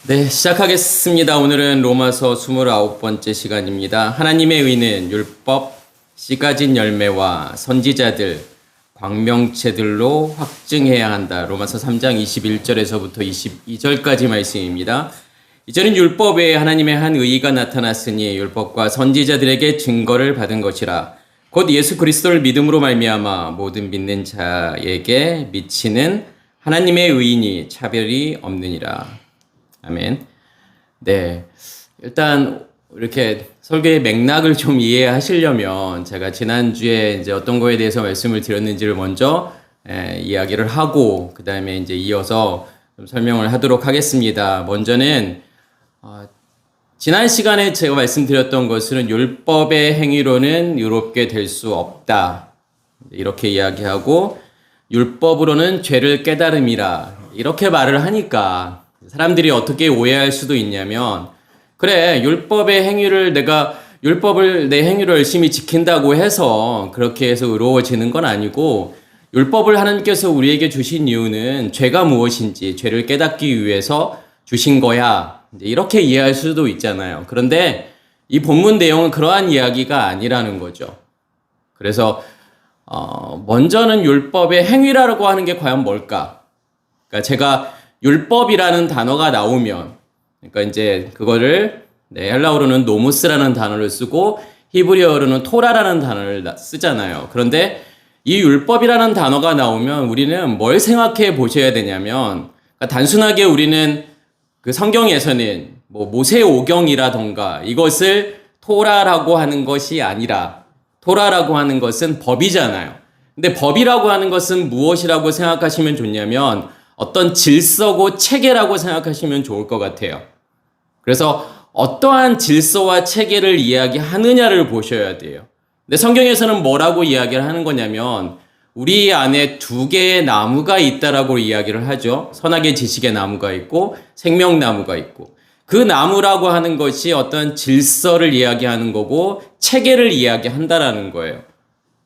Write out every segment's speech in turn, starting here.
네, 시작하겠습니다. 오늘은 로마서 29번째 시간입니다. 하나님의 의는 율법, 씨 가진 열매와 선지자들, 광명체들로 확증해야 한다. 로마서 3장 21절에서부터 22절까지 말씀입니다. 이제는 율법 외에 하나님의 한 의의가 나타났으니 율법과 선지자들에게 증거를 받은 것이라. 곧 예수 그리스도를 믿음으로 말미암아 모든 믿는 자에게 미치는 하나님의 의인이 차별이 없느니라. 아멘. 네. 일단, 이렇게 설교의 맥락을 좀 이해하시려면 제가 지난주에 이제 어떤 거에 대해서 말씀을 드렸는지를 먼저 이야기를 하고, 그 다음에 이제 이어서 좀 설명을 하도록 하겠습니다. 먼저는, 지난 시간에 제가 말씀드렸던 것은 율법의 행위로는 의롭게 될 수 없다. 이렇게 이야기하고, 율법으로는 죄를 깨달음이라. 이렇게 말을 하니까, 사람들이 어떻게 오해할 수도 있냐면, 그래, 율법의 행위를 율법을 내 행위로 열심히 지킨다고 해서 그렇게 해서 의로워지는 건 아니고, 율법을 하나님께서 우리에게 주신 이유는 죄가 무엇인지, 죄를 깨닫기 위해서 주신 거야. 이렇게 이해할 수도 있잖아요. 그런데 이 본문 내용은 그러한 이야기가 아니라는 거죠. 그래서, 먼저는 율법의 행위라고 하는 게 과연 뭘까? 그러니까 제가 율법이라는 단어가 나오면, 그러니까 이제 그거를 헬라어로는 노무스라는 단어를 쓰고 히브리어로는 토라라는 단어를 쓰잖아요. 그런데 이 율법이라는 단어가 나오면 우리는 뭘 생각해 보셔야 되냐면, 그러니까 단순하게 우리는 그 성경에서는 뭐 모세오경이라던가 이것을 토라라고 하는 것이 아니라, 토라라고 하는 것은 법이잖아요. 근데 법이라고 하는 것은 무엇이라고 생각하시면 좋냐면 어떤 질서고 체계라고 생각하시면 좋을 것 같아요. 그래서 어떠한 질서와 체계를 이야기하느냐를 보셔야 돼요. 근데 성경에서는 뭐라고 이야기를 하는 거냐면 우리 안에 두 개의 나무가 있다라고 이야기를 하죠. 선악의 지식의 나무가 있고 생명나무가 있고, 그 나무라고 하는 것이 어떤 질서를 이야기하는 거고 체계를 이야기한다라는 거예요.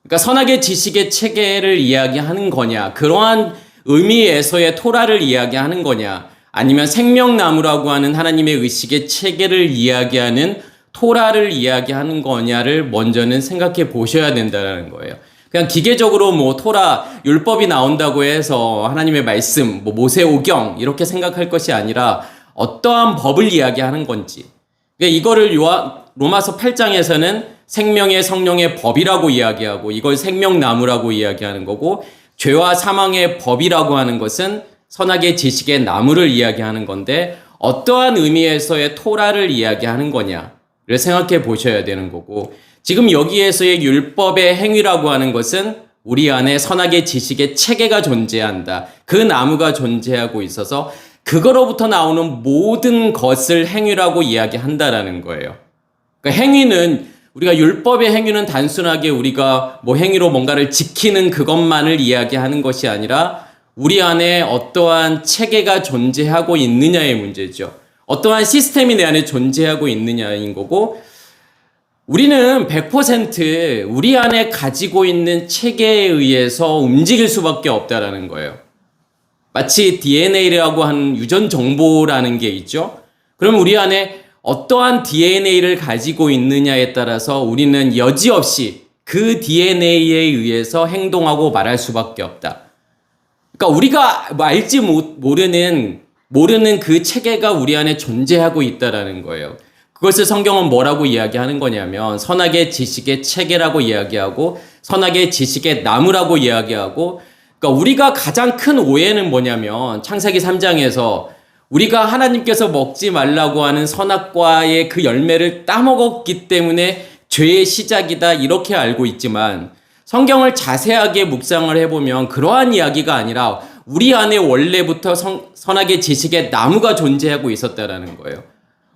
그러니까 선악의 지식의 체계를 이야기하는 거냐, 그러한 의미에서의 토라를 이야기하는 거냐, 아니면 생명나무라고 하는 하나님의 의식의 체계를 이야기하는 토라를 이야기하는 거냐를 먼저는 생각해 보셔야 된다는 거예요. 그냥 기계적으로 뭐 토라, 율법이 나온다고 해서 하나님의 말씀, 뭐 모세오경 이렇게 생각할 것이 아니라 어떠한 법을 이야기하는 건지. 그러니까 이거를 로마서 8장에서는 생명의 성령의 법이라고 이야기하고 이걸 생명나무라고 이야기하는 거고, 죄와 사망의 법이라고 하는 것은 선악의 지식의 나무를 이야기하는 건데 어떠한 의미에서의 토라를 이야기하는 거냐를 생각해 보셔야 되는 거고, 지금 여기에서의 율법의 행위라고 하는 것은 우리 안에 선악의 지식의 체계가 존재한다. 그 나무가 존재하고 있어서 그거로부터 나오는 모든 것을 행위라고 이야기한다라는 거예요. 그러니까 행위는, 우리가 율법의 행위는 단순하게 우리가 뭐 행위로 뭔가를 지키는 그것만을 이야기하는 것이 아니라 우리 안에 어떠한 체계가 존재하고 있느냐의 문제죠. 어떠한 시스템이 내 안에 존재하고 있느냐인 거고, 우리는 100% 우리 안에 가지고 있는 체계에 의해서 움직일 수밖에 없다라는 거예요. 마치 DNA라고 하는 유전 정보라는 게 있죠. 그럼 우리 안에 어떠한 DNA를 가지고 있느냐에 따라서 우리는 여지없이 그 DNA에 의해서 행동하고 말할 수밖에 없다. 그러니까 우리가 알지 모르는 그 체계가 우리 안에 존재하고 있다라는 거예요. 그것을 성경은 뭐라고 이야기하는 거냐면 선악의 지식의 체계라고 이야기하고 선악의 지식의 나무라고 이야기하고, 그러니까 우리가 가장 큰 오해는 뭐냐면 창세기 3장에서 우리가 하나님께서 먹지 말라고 하는 선악과의 그 열매를 따먹었기 때문에 죄의 시작이다, 이렇게 알고 있지만 성경을 자세하게 묵상을 해보면 그러한 이야기가 아니라 우리 안에 원래부터 선악의 지식의 나무가 존재하고 있었다라는 거예요.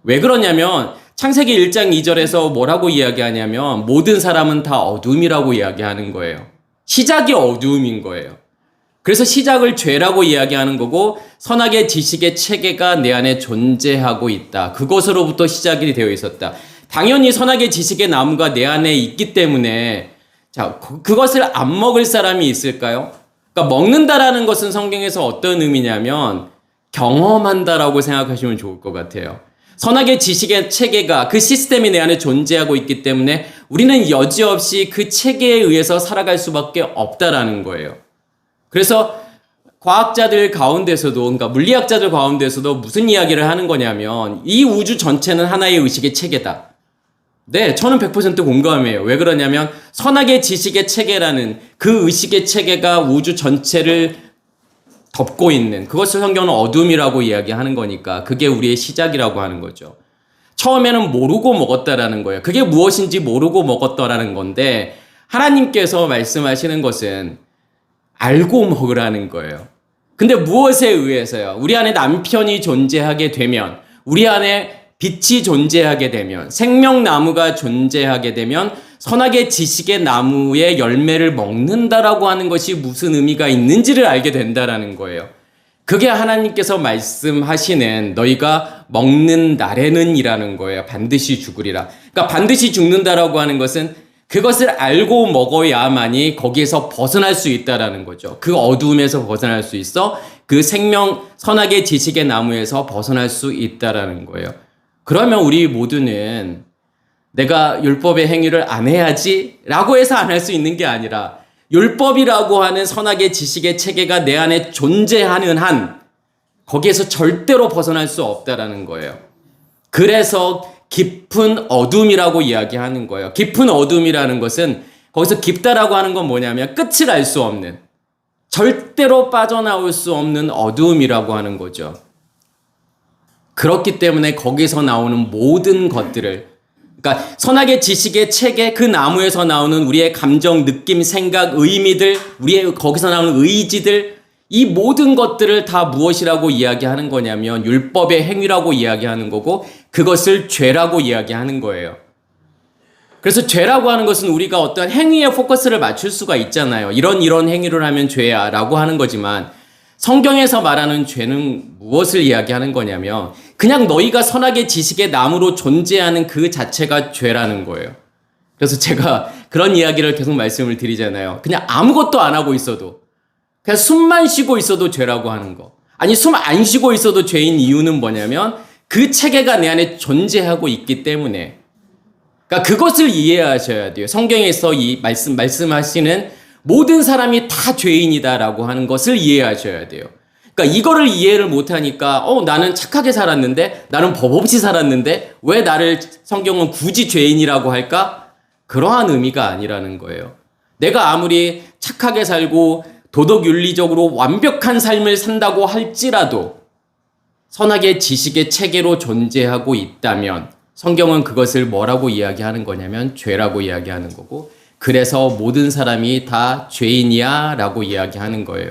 왜 그러냐면 창세기 1장 2절에서 뭐라고 이야기하냐면 모든 사람은 다 어둠이라고 이야기하는 거예요. 시작이 어둠인 거예요. 그래서 시작을 죄라고 이야기하는 거고 선악의 지식의 체계가 내 안에 존재하고 있다. 그것으로부터 시작이 되어 있었다. 당연히 선악의 지식의 나무가 내 안에 있기 때문에 그것을 안 먹을 사람이 있을까요? 그러니까 먹는다라는 것은 성경에서 어떤 의미냐면 경험한다라고 생각하시면 좋을 것 같아요. 선악의 지식의 체계가 그 시스템이 내 안에 존재하고 있기 때문에 우리는 여지없이 그 체계에 의해서 살아갈 수밖에 없다라는 거예요. 그래서 과학자들 가운데서도, 그러니까 물리학자들 가운데서도 무슨 이야기를 하는 거냐면 이 우주 전체는 하나의 의식의 체계다. 네, 저는 100% 공감해요. 왜 그러냐면 선악의 지식의 체계라는 그 의식의 체계가 우주 전체를 덮고 있는, 그것을 성경은 어둠이라고 이야기하는 거니까 그게 우리의 시작이라고 하는 거죠. 처음에는 모르고 먹었다라는 거예요. 그게 무엇인지 모르고 먹었다라는 건데 하나님께서 말씀하시는 것은 알고 먹으라는 거예요. 근데 무엇에 의해서요? 우리 안에 남편이 존재하게 되면, 우리 안에 빛이 존재하게 되면, 생명나무가 존재하게 되면 선악의 지식의 나무의 열매를 먹는다라고 하는 것이 무슨 의미가 있는지를 알게 된다라는 거예요. 그게 하나님께서 말씀하시는 너희가 먹는 날에는 이라는 거예요. 반드시 죽으리라. 그러니까 반드시 죽는다라고 하는 것은 그것을 알고 먹어야만이 거기에서 벗어날 수 있다라는 거죠. 그 어두움에서 벗어날 수 있어. 그 생명 선악의 지식의 나무에서 벗어날 수 있다라는 거예요. 그러면 우리 모두는 내가 율법의 행위를 안 해야지 라고 해서 안 할 수 있는 게 아니라 율법이라고 하는 선악의 지식의 체계가 내 안에 존재하는 한 거기에서 절대로 벗어날 수 없다라는 거예요. 그래서 깊은 어둠이라고 이야기하는 거예요. 깊은 어둠이라는 것은 거기서 깊다라고 하는 건 뭐냐면 끝을 알 수 없는, 절대로 빠져나올 수 없는 어두움이라고 하는 거죠. 그렇기 때문에 거기서 나오는 모든 것들을, 그러니까 선악의 지식의 체계, 그 나무에서 나오는 우리의 감정, 느낌, 생각, 의미들, 우리의 거기서 나오는 의지들, 이 모든 것들을 다 무엇이라고 이야기하는 거냐면 율법의 행위라고 이야기하는 거고 그것을 죄라고 이야기하는 거예요. 그래서 죄라고 하는 것은 우리가 어떤 행위에 포커스를 맞출 수가 있잖아요. 이런 행위를 하면 죄야 라고 하는 거지만 성경에서 말하는 죄는 무엇을 이야기하는 거냐면 그냥 너희가 선악의 지식의 나무로 존재하는 그 자체가 죄라는 거예요. 그래서 제가 그런 이야기를 계속 말씀을 드리잖아요. 그냥 아무것도 안 하고 있어도, 그냥 숨만 쉬고 있어도 죄라고 하는 거. 아니, 숨 안 쉬고 있어도 죄인 이유는 뭐냐면 그 체계가 내 안에 존재하고 있기 때문에. 그러니까 그것을 이해하셔야 돼요. 성경에서 이 말씀하시는 모든 사람이 다 죄인이다라고 하는 것을 이해하셔야 돼요. 그러니까 이거를 이해를 못하니까 나는 착하게 살았는데, 나는 법 없이 살았는데 왜 나를 성경은 굳이 죄인이라고 할까? 그러한 의미가 아니라는 거예요. 내가 아무리 착하게 살고 도덕윤리적으로 완벽한 삶을 산다고 할지라도 선악의 지식의 체계로 존재하고 있다면 성경은 그것을 뭐라고 이야기하는 거냐면 죄라고 이야기하는 거고, 그래서 모든 사람이 다 죄인이야 라고 이야기하는 거예요.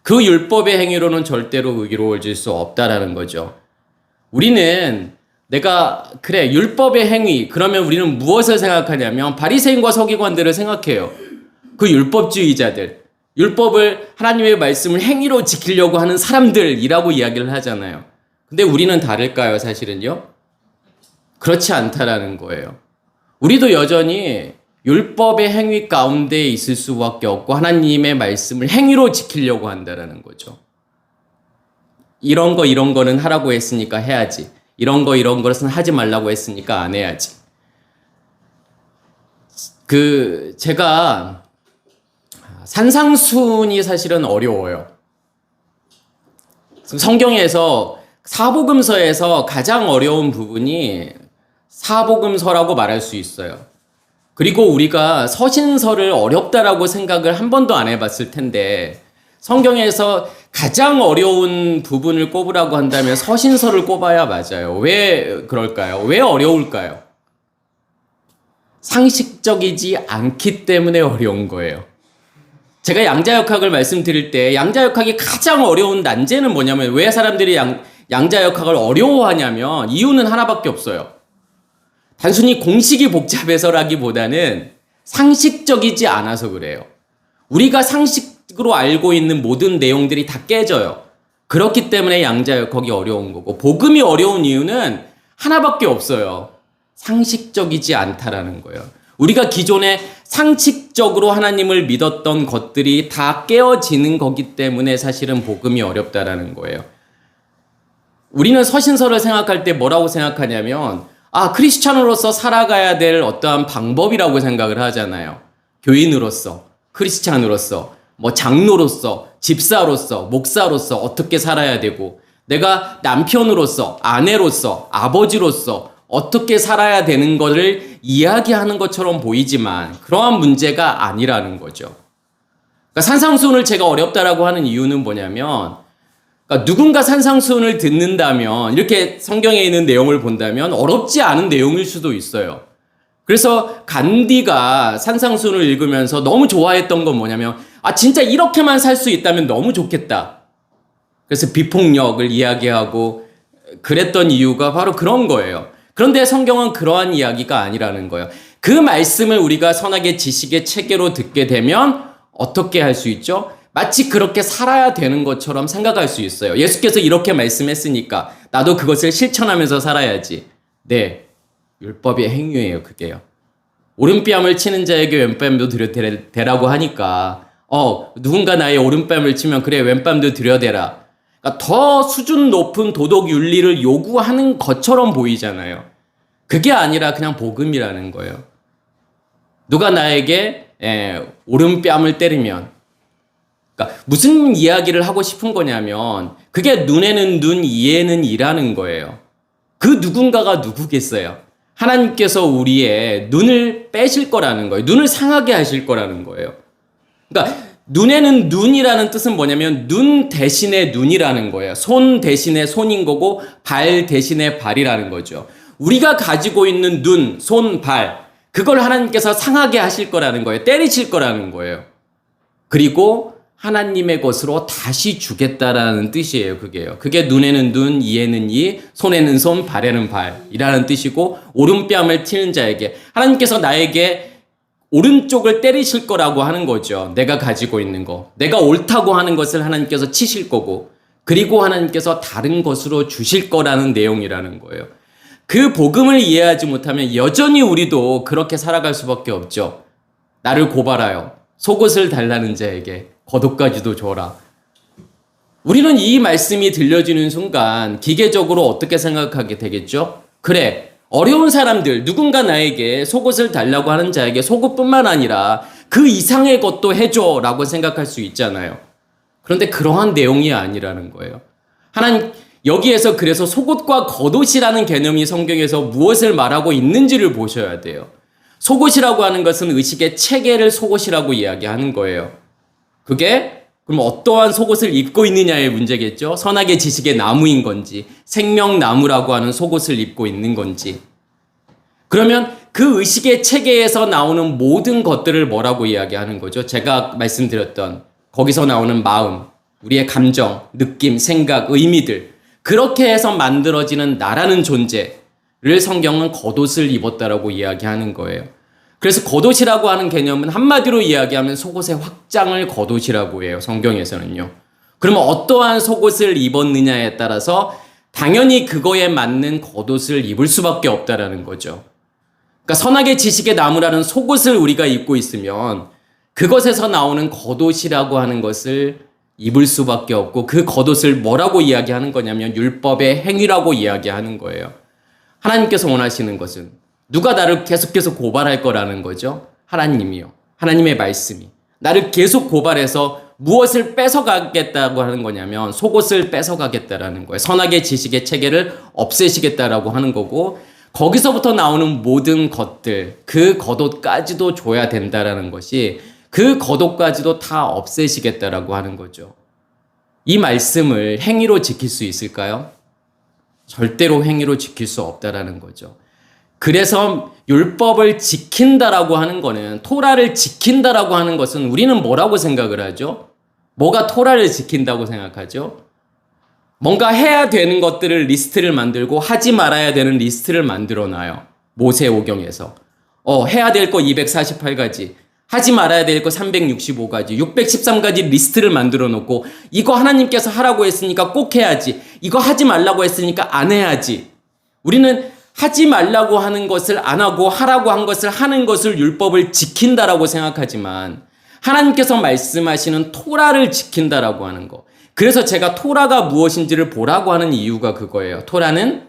그 율법의 행위로는 절대로 의로워질 수 없다라는 거죠. 우리는 그래 율법의 행위, 그러면 우리는 무엇을 생각하냐면 바리새인과 서기관들을 생각해요. 그 율법주의자들, 율법을, 하나님의 말씀을 행위로 지키려고 하는 사람들이라고 이야기를 하잖아요. 근데 우리는 다를까요, 사실은요? 그렇지 않다라는 거예요. 우리도 여전히 율법의 행위 가운데 있을 수밖에 없고 하나님의 말씀을 행위로 지키려고 한다라는 거죠. 이런 거는 하라고 했으니까 해야지. 이런 것은 하지 말라고 했으니까 안 해야지. 제가 산상순이 사실은 어려워요. 성경에서 사복음서에서 가장 어려운 부분이 사복음서라고 말할 수 있어요. 그리고 우리가 서신서를 어렵다라고 생각을 한 번도 안 해봤을 텐데 성경에서 가장 어려운 부분을 꼽으라고 한다면 서신서를 꼽아야 맞아요. 왜 그럴까요? 왜 어려울까요? 상식적이지 않기 때문에 어려운 거예요. 제가 양자역학을 말씀드릴 때 양자역학이 가장 어려운 난제는 뭐냐면 왜 사람들이 양자역학을 어려워하냐면 이유는 하나밖에 없어요. 단순히 공식이 복잡해서라기보다는 상식적이지 않아서 그래요. 우리가 상식으로 알고 있는 모든 내용들이 다 깨져요. 그렇기 때문에 양자역학이 어려운 거고, 복음이 어려운 이유는 하나밖에 없어요. 상식적이지 않다라는 거예요. 우리가 기존에 상식적으로 하나님을 믿었던 것들이 다 깨어지는 거기 때문에 사실은 복음이 어렵다라는 거예요. 우리는 서신서를 생각할 때 뭐라고 생각하냐면, 크리스찬으로서 살아가야 될 어떠한 방법이라고 생각을 하잖아요. 교인으로서, 크리스찬으로서, 장로로서, 집사로서, 목사로서 어떻게 살아야 되고, 내가 남편으로서, 아내로서, 아버지로서 어떻게 살아야 되는 것을 이야기하는 것처럼 보이지만 그러한 문제가 아니라는 거죠. 그러니까 산상수훈을 제가 어렵다라고 하는 이유는 뭐냐면, 그러니까 누군가 산상수훈을 듣는다면, 이렇게 성경에 있는 내용을 본다면 어렵지 않은 내용일 수도 있어요. 그래서 간디가 산상수훈을 읽으면서 너무 좋아했던 건 뭐냐면, 진짜 이렇게만 살 수 있다면 너무 좋겠다. 그래서 비폭력을 이야기하고 그랬던 이유가 바로 그런 거예요. 그런데 성경은 그러한 이야기가 아니라는 거예요. 그 말씀을 우리가 선악의 지식의 체계로 듣게 되면 어떻게 할 수 있죠? 마치 그렇게 살아야 되는 것처럼 생각할 수 있어요. 예수께서 이렇게 말씀했으니까 나도 그것을 실천하면서 살아야지. 네, 율법의 행위예요, 그게요. 오른뺨을 치는 자에게 왼뺨도 들여대라고 하니까 누군가 나의 오른뺨을 치면 그래 왼뺨도 들여대라. 그러니까 더 수준 높은 도덕 윤리를 요구하는 것처럼 보이잖아요. 그게 아니라 그냥 복음이라는 거예요. 누가 나에게 오른뺨을 때리면, 그러니까 무슨 이야기를 하고 싶은 거냐면 그게 눈에는 눈, 이에는 이라는 거예요. 그 누군가가 누구겠어요? 하나님께서 우리의 눈을 빼실 거라는 거예요. 눈을 상하게 하실 거라는 거예요. 그러니까 눈에는 눈이라는 뜻은 뭐냐면 눈 대신에 눈이라는 거예요. 손 대신에 손인 거고 발 대신에 발이라는 거죠. 우리가 가지고 있는 눈, 손, 발, 그걸 하나님께서 상하게 하실 거라는 거예요. 때리실 거라는 거예요. 그리고 하나님의 것으로 다시 주겠다라는 뜻이에요. 그게 눈에는 눈, 이에는 이, 손에는 손, 발에는 발이라는 뜻이고, 오른뺨을 치는 자에게 하나님께서 나에게 오른쪽을 때리실 거라고 하는 거죠. 내가 가지고 있는 거, 내가 옳다고 하는 것을 하나님께서 치실 거고, 그리고 하나님께서 다른 것으로 주실 거라는 내용이라는 거예요. 그 복음을 이해하지 못하면 여전히 우리도 그렇게 살아갈 수밖에 없죠. 나를 고발하여 속옷을 달라는 자에게 겉옷까지도 줘라. 우리는 이 말씀이 들려지는 순간 기계적으로 어떻게 생각하게 되겠죠? 그래, 어려운 사람들, 누군가 나에게 속옷을 달라고 하는 자에게 속옷뿐만 아니라 그 이상의 것도 해줘 라고 생각할 수 있잖아요. 그런데 그러한 내용이 아니라는 거예요. 하나님, 여기에서 그래서 속옷과 겉옷이라는 개념이 성경에서 무엇을 말하고 있는지를 보셔야 돼요. 속옷이라고 하는 것은 의식의 체계를 속옷이라고 이야기하는 거예요. 그게 그럼 어떠한 속옷을 입고 있느냐의 문제겠죠. 선악의 지식의 나무인 건지, 생명나무라고 하는 속옷을 입고 있는 건지. 그러면 그 의식의 체계에서 나오는 모든 것들을 뭐라고 이야기하는 거죠? 제가 말씀드렸던 거기서 나오는 마음, 우리의 감정, 느낌, 생각, 의미들, 그렇게 해서 만들어지는 나라는 존재를 성경은 겉옷을 입었다라고 이야기하는 거예요. 그래서 겉옷이라고 하는 개념은 한마디로 이야기하면 속옷의 확장을 겉옷이라고 해요. 성경에서는요. 그러면 어떠한 속옷을 입었느냐에 따라서 당연히 그거에 맞는 겉옷을 입을 수밖에 없다라는 거죠. 그러니까 선악의 지식의 나무라는 속옷을 우리가 입고 있으면 그것에서 나오는 겉옷이라고 하는 것을 입을 수밖에 없고, 그 겉옷을 뭐라고 이야기하는 거냐면 율법의 행위라고 이야기하는 거예요. 하나님께서 원하시는 것은 누가 나를 계속해서 고발할 거라는 거죠? 하나님이요. 하나님의 말씀이 나를 계속 고발해서 무엇을 뺏어가겠다고 하는 거냐면 속옷을 뺏어가겠다라는 거예요. 선악의 지식의 체계를 없애시겠다라고 하는 거고, 거기서부터 나오는 모든 것들, 그 겉옷까지도 줘야 된다라는 것이, 그 겉옷까지도 다 없애시겠다라고 하는 거죠. 이 말씀을 행위로 지킬 수 있을까요? 절대로 행위로 지킬 수 없다라는 거죠. 그래서 율법을 지킨다라고 하는 거는, 토라를 지킨다라고 하는 것은 우리는 뭐라고 생각을 하죠? 뭐가 토라를 지킨다고 생각하죠? 뭔가 해야 되는 것들을 리스트를 만들고 하지 말아야 되는 리스트를 만들어 놔요. 모세오경에서. 해야 될 거 248가지, 하지 말아야 될 거 365가지, 613가지 리스트를 만들어 놓고, 이거 하나님께서 하라고 했으니까 꼭 해야지, 이거 하지 말라고 했으니까 안 해야지. 우리는 하지 말라고 하는 것을 안 하고 하라고 한 것을 하는 것을 율법을 지킨다라고 생각하지만, 하나님께서 말씀하시는 토라를 지킨다라고 하는 거, 그래서 제가 토라가 무엇인지를 보라고 하는 이유가 그거예요. 토라는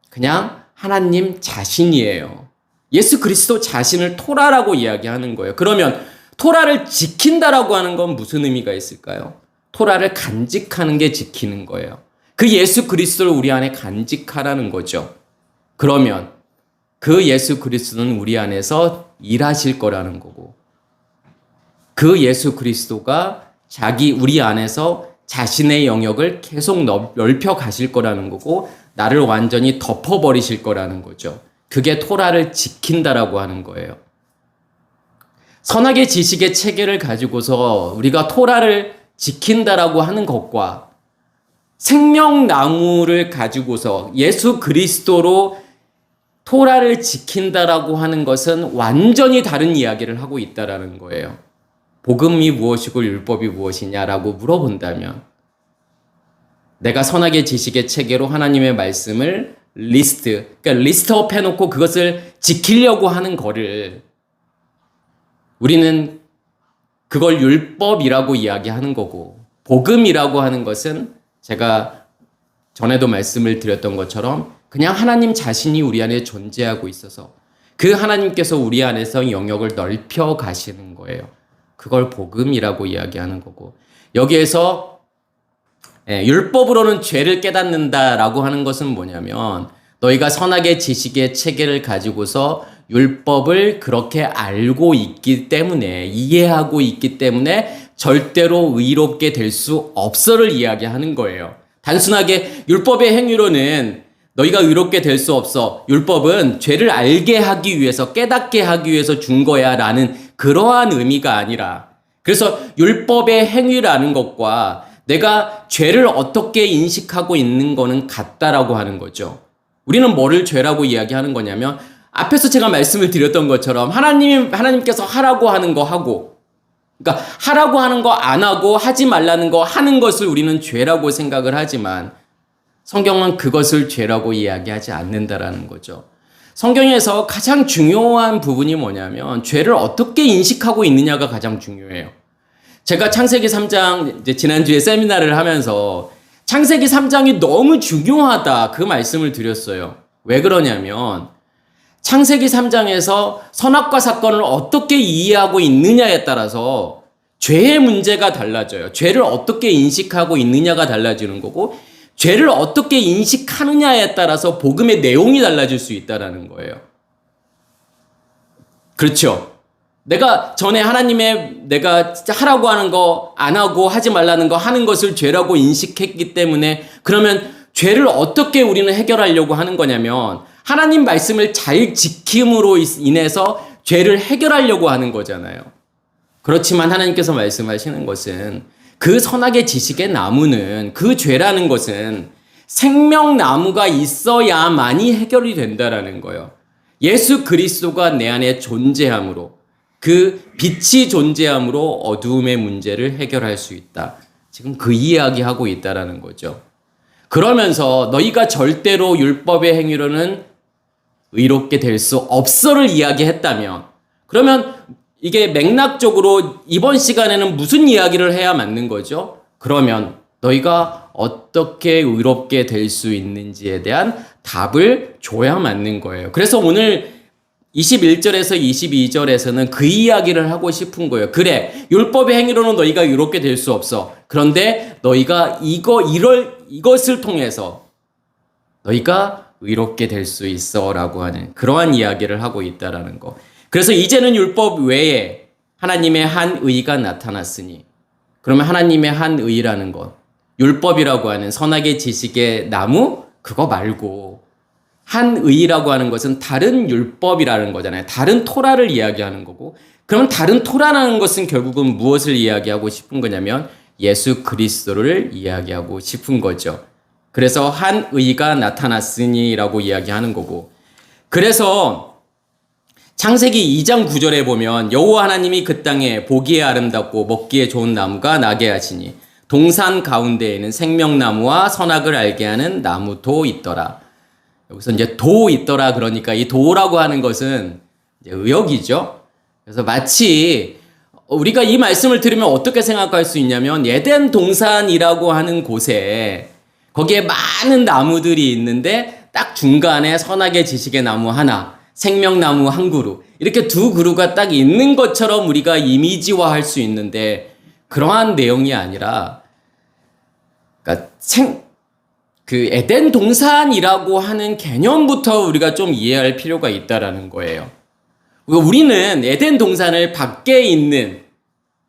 그냥 하나님 자신이에요. 예수 그리스도 자신을 토라라고 이야기하는 거예요. 그러면 토라를 지킨다라고 하는 건 무슨 의미가 있을까요? 토라를 간직하는 게 지키는 거예요. 그 예수 그리스도를 우리 안에 간직하라는 거죠. 그러면 그 예수 그리스도는 우리 안에서 일하실 거라는 거고, 그 예수 그리스도가 우리 안에서 자신의 영역을 계속 넓혀 가실 거라는 거고, 나를 완전히 덮어버리실 거라는 거죠. 그게 토라를 지킨다라고 하는 거예요. 선악의 지식의 체계를 가지고서 우리가 토라를 지킨다라고 하는 것과 생명나무를 가지고서 예수 그리스도로 토라를 지킨다라고 하는 것은 완전히 다른 이야기를 하고 있다라는 거예요. 복음이 무엇이고 율법이 무엇이냐라고 물어본다면, 내가 선악의 지식의 체계로 하나님의 말씀을 그러니까 리스트업 해놓고 그것을 지키려고 하는 거를 우리는 그걸 율법이라고 이야기하는 거고, 복음이라고 하는 것은 제가 전에도 말씀을 드렸던 것처럼 그냥 하나님 자신이 우리 안에 존재하고 있어서 그 하나님께서 우리 안에서 영역을 넓혀 가시는 거예요. 그걸 복음이라고 이야기하는 거고, 여기에서 율법으로는 죄를 깨닫는다라고 하는 것은 뭐냐면, 너희가 선악의 지식의 체계를 가지고서 율법을 그렇게 알고 있기 때문에, 이해하고 있기 때문에 절대로 의롭게 될 수 없어를 이야기하는 거예요. 단순하게 율법의 행위로는 너희가 의롭게 될 수 없어, 율법은 죄를 알게 하기 위해서, 깨닫게 하기 위해서 준 거야 라는 그러한 의미가 아니라, 그래서 율법의 행위라는 것과 내가 죄를 어떻게 인식하고 있는 거는 같다라고 하는 거죠. 우리는 뭐를 죄라고 이야기하는 거냐면, 앞에서 제가 말씀을 드렸던 것처럼 하나님께서 하라고 하는 거 하고, 그러니까 하라고 하는 거 안 하고 하지 말라는 거 하는 것을 우리는 죄라고 생각을 하지만, 성경은 그것을 죄라고 이야기하지 않는다라는 거죠. 성경에서 가장 중요한 부분이 뭐냐면, 죄를 어떻게 인식하고 있느냐가 가장 중요해요. 제가 창세기 3장, 지난주에 세미나를 하면서 창세기 3장이 너무 중요하다, 그 말씀을 드렸어요. 왜 그러냐면, 창세기 3장에서 선악과 사건을 어떻게 이해하고 있느냐에 따라서 죄의 문제가 달라져요. 죄를 어떻게 인식하고 있느냐가 달라지는 거고, 죄를 어떻게 인식하느냐에 따라서 복음의 내용이 달라질 수 있다는 거예요. 그렇죠? 내가 전에 내가 하라고 하는 거 안 하고 하지 말라는 거 하는 것을 죄라고 인식했기 때문에, 그러면 죄를 어떻게 우리는 해결하려고 하는 거냐면, 하나님 말씀을 잘 지킴으로 인해서 죄를 해결하려고 하는 거잖아요. 그렇지만 하나님께서 말씀하시는 것은, 그 선악의 지식의 나무는, 그 죄라는 것은 생명나무가 있어야만이 해결이 된다라는 거예요. 예수 그리스도가 내 안에 존재함으로, 그 빛이 존재함으로 어두움의 문제를 해결할 수 있다. 지금 그 이야기하고 있다라는 거죠. 그러면서 너희가 절대로 율법의 행위로는 의롭게 될 수 없어를 이야기했다면, 그러면 이게 맥락적으로 이번 시간에는 무슨 이야기를 해야 맞는 거죠? 그러면 너희가 어떻게 의롭게 될 수 있는지에 대한 답을 줘야 맞는 거예요. 그래서 오늘 21절에서 22절에서는 그 이야기를 하고 싶은 거예요. 그래, 율법의 행위로는 너희가 의롭게 될 수 없어. 그런데 너희가 이것을 통해서 너희가 의롭게 될 수 있어 라고 하는 그러한 이야기를 하고 있다라는 거. 그래서 이제는 율법 외에 하나님의 한 의가 나타났으니, 그러면 하나님의 한 의라는 것, 율법이라고 하는 선악의 지식의 나무 그거 말고 한 의라고 하는 것은 다른 율법이라는 거잖아요. 다른 토라를 이야기하는 거고, 그러면 다른 토라라는 것은 결국은 무엇을 이야기하고 싶은 거냐면 예수 그리스도를 이야기하고 싶은 거죠. 그래서 한 의가 나타났으니라고 이야기하는 거고, 그래서 창세기 2장 9절에 보면 여호와 하나님이 그 땅에 보기에 아름답고 먹기에 좋은 나무가 나게 하시니 동산 가운데에는 생명나무와 선악을 알게 하는 나무도 있더라. 여기서 이제 도 있더라, 그러니까 이 도라고 하는 것은 이제 의역이죠. 그래서 마치 우리가 이 말씀을 들으면 어떻게 생각할 수 있냐면 에덴 동산이라고 하는 곳에 거기에 많은 나무들이 있는데 딱 중간에 선악의 지식의 나무 하나, 생명나무 한 그루, 이렇게 두 그루가 딱 있는 것처럼 우리가 이미지화할 수 있는데 그러한 내용이 아니라 그러니까 그 에덴 동산이라고 하는 개념부터 우리가 좀 이해할 필요가 있다라는 거예요. 우리는 에덴 동산을 밖에 있는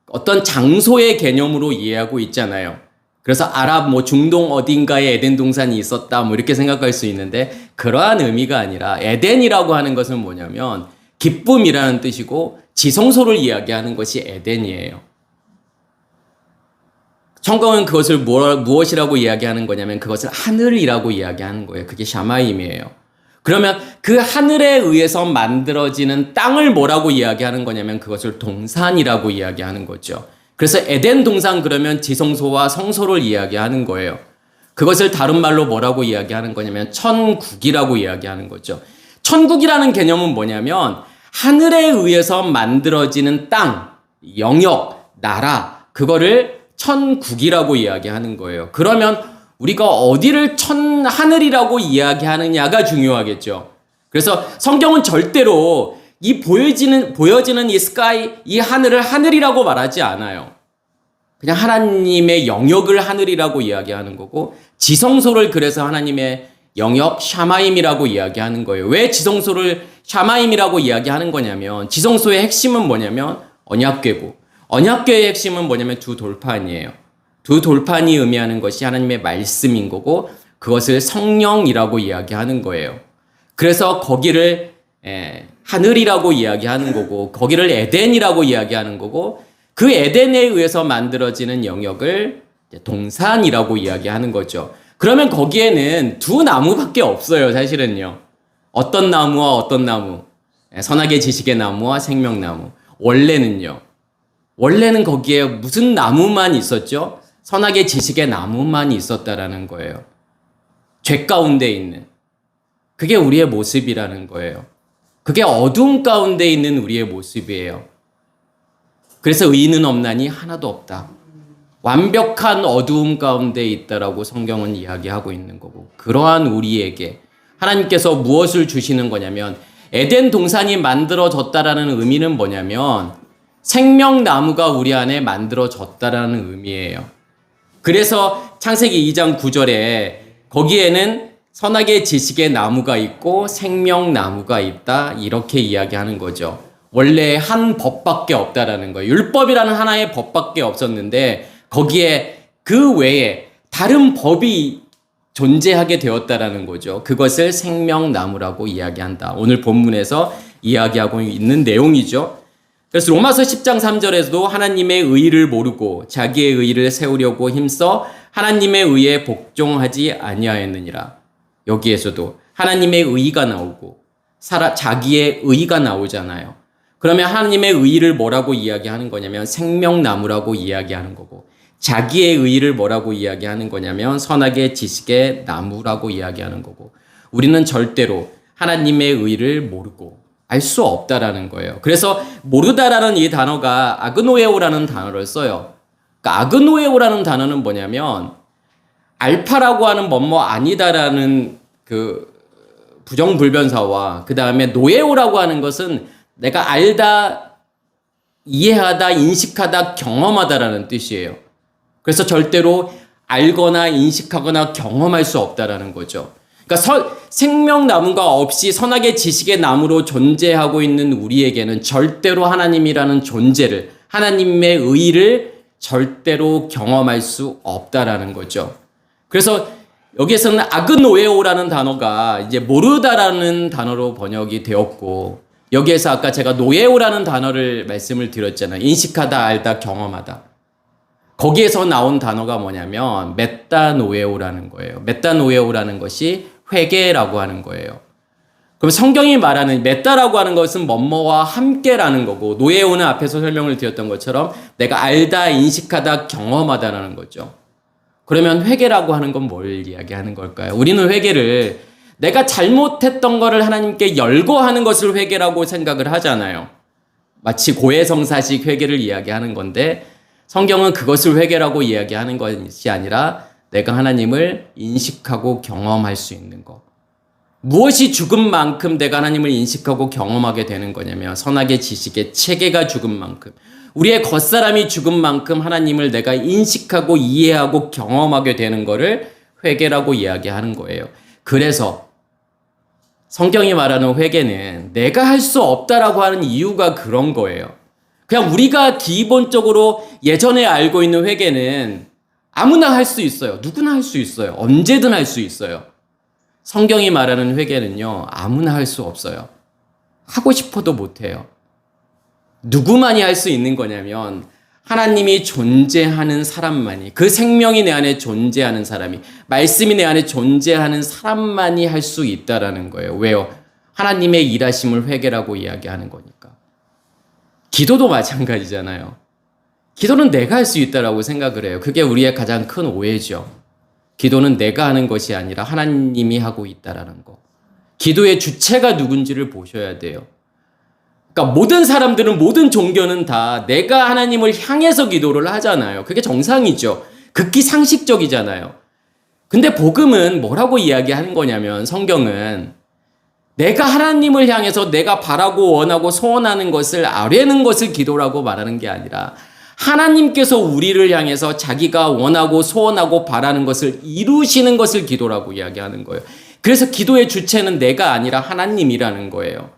어떤 장소의 개념으로 이해하고 있잖아요. 그래서 아랍 중동 어딘가에 에덴 동산이 있었다 이렇게 생각할 수 있는데 그러한 의미가 아니라 에덴이라고 하는 것은 뭐냐면 기쁨이라는 뜻이고 지성소를 이야기하는 것이 에덴이에요. 성경은 그것을 무엇이라고 이야기하는 거냐면 그것을 하늘이라고 이야기하는 거예요. 그게 샤마임이에요. 그러면 그 하늘에 의해서 만들어지는 땅을 뭐라고 이야기하는 거냐면 그것을 동산이라고 이야기하는 거죠. 그래서 에덴 동산 그러면 지성소와 성소를 이야기하는 거예요. 그것을 다른 말로 뭐라고 이야기하는 거냐면 천국이라고 이야기하는 거죠. 천국이라는 개념은 뭐냐면 하늘에 의해서 만들어지는 땅, 영역, 나라, 그거를 천국이라고 이야기하는 거예요. 그러면 우리가 어디를 하늘이라고 이야기하느냐가 중요하겠죠. 그래서 성경은 절대로 이 보여지는 이 스카이, 이 하늘을 하늘이라고 말하지 않아요. 그냥 하나님의 영역을 하늘이라고 이야기하는 거고, 지성소를 그래서 하나님의 영역 샤마임이라고 이야기하는 거예요. 왜 지성소를 샤마임이라고 이야기하는 거냐면, 지성소의 핵심은 뭐냐면 언약궤고, 언약궤의 핵심은 뭐냐면 두 돌판이에요. 두 돌판이 의미하는 것이 하나님의 말씀인 거고 그것을 성령이라고 이야기하는 거예요. 그래서 거기를 하늘이라고 이야기하는 거고 거기를 에덴이라고 이야기하는 거고 그 에덴에 의해서 만들어지는 영역을 동산이라고 이야기하는 거죠. 그러면 거기에는 두 나무밖에 없어요, 사실은요. 어떤 나무와 어떤 나무? 선악의 지식의 나무와 생명나무. 원래는 거기에 무슨 나무만 있었죠? 선악의 지식의 나무만 있었다라는 거예요. 죄 가운데 있는. 그게 우리의 모습이라는 거예요. 그게 어둠 가운데 있는 우리의 모습이에요. 그래서 의인은 없나니 하나도 없다. 완벽한 어두움 가운데 있다라고 성경은 이야기하고 있는 거고, 그러한 우리에게 하나님께서 무엇을 주시는 거냐면 에덴 동산이 만들어졌다라는 의미는 뭐냐면 생명나무가 우리 안에 만들어졌다라는 의미예요. 그래서 창세기 2장 9절에 거기에는 선악의 지식의 나무가 있고 생명나무가 있다 이렇게 이야기하는 거죠. 원래 한 법밖에 없다라는 거예요. 율법이라는 하나의 법밖에 없었는데 거기에 그 외에 다른 법이 존재하게 되었다라는 거죠. 그것을 생명나무라고 이야기한다. 오늘 본문에서 이야기하고 있는 내용이죠. 그래서 로마서 10장 3절에서도 하나님의 의의를 모르고 자기의 의의를 세우려고 힘써 하나님의 의에 복종하지 아니하였느니라. 여기에서도 하나님의 의의가 나오고 자기의 의의가 나오잖아요. 그러면 하나님의 의의를 뭐라고 이야기하는 거냐면 생명나무라고 이야기하는 거고 자기의 의의를 뭐라고 이야기하는 거냐면 선악의 지식의 나무라고 이야기하는 거고 우리는 절대로 하나님의 의의를 모르고 알 수 없다라는 거예요. 그래서 모르다라는 이 단어가 아그노에오라는 단어를 써요. 그러니까 아그노에오라는 단어는 뭐냐면 알파라고 하는 뭐뭐 아니다라는 그 부정불변사와 그 다음에 노에오라고 하는 것은 내가 알다, 이해하다, 인식하다, 경험하다라는 뜻이에요. 그래서 절대로 알거나 인식하거나 경험할 수 없다라는 거죠. 그러니까 생명나무가 없이 선악의 지식의 나무로 존재하고 있는 우리에게는 절대로 하나님이라는 존재를, 하나님의 의의를 절대로 경험할 수 없다라는 거죠. 그래서 여기에서는 아그노에오라는 단어가 이제 모르다라는 단어로 번역이 되었고 여기에서 아까 제가 노에오라는 단어를 말씀을 드렸잖아요. 인식하다, 알다, 경험하다. 거기에서 나온 단어가 뭐냐면 메타노에오라는 거예요. 메타노에오라는 것이 회개라고 하는 거예요. 그럼 성경이 말하는 메타라고 하는 것은 뭐뭐와 함께라는 거고 노에오는 앞에서 설명을 드렸던 것처럼 내가 알다, 인식하다, 경험하다라는 거죠. 그러면 회개라고 하는 건 뭘 이야기하는 걸까요? 우리는 회개를 내가 잘못했던 거를 하나님께 열거하는 것을 회개라고 생각을 하잖아요. 마치 고해성사식 회개를 이야기하는 건데 성경은 그것을 회개라고 이야기하는 것이 아니라 내가 하나님을 인식하고 경험할 수 있는 것. 무엇이 죽은 만큼 내가 하나님을 인식하고 경험하게 되는 거냐면 선악의 지식의 체계가 죽은 만큼 우리의 겉사람이 죽은 만큼 하나님을 내가 인식하고 이해하고 경험하게 되는 것을 회개라고 이야기하는 거예요. 그래서 성경이 말하는 회개는 내가 할 수 없다라고 하는 이유가 그런 거예요. 그냥 우리가 기본적으로 예전에 알고 있는 회개는 아무나 할 수 있어요. 누구나 할 수 있어요. 언제든 할 수 있어요. 성경이 말하는 회개는요, 아무나 할 수 없어요. 하고 싶어도 못해요. 누구만이 할 수 있는 거냐면 하나님이 존재하는 사람만이, 그 생명이 내 안에 존재하는 사람이, 말씀이 내 안에 존재하는 사람만이 할 수 있다라는 거예요. 왜요? 하나님의 일하심을 회개라고 이야기하는 거니까. 기도도 마찬가지잖아요. 기도는 내가 할 수 있다라고 생각을 해요. 그게 우리의 가장 큰 오해죠. 기도는 내가 하는 것이 아니라 하나님이 하고 있다라는 거. 기도의 주체가 누군지를 보셔야 돼요. 그러니까 모든 사람들은, 모든 종교는 다 내가 하나님을 향해서 기도를 하잖아요. 그게 정상이죠. 극히 상식적이잖아요. 근데 복음은 뭐라고 이야기하는 거냐면 성경은 내가 하나님을 향해서 내가 바라고 원하고 소원하는 것을 아뢰는 것을 기도라고 말하는 게 아니라 하나님께서 우리를 향해서 자기가 원하고 소원하고 바라는 것을 이루시는 것을 기도라고 이야기하는 거예요. 그래서 기도의 주체는 내가 아니라 하나님이라는 거예요.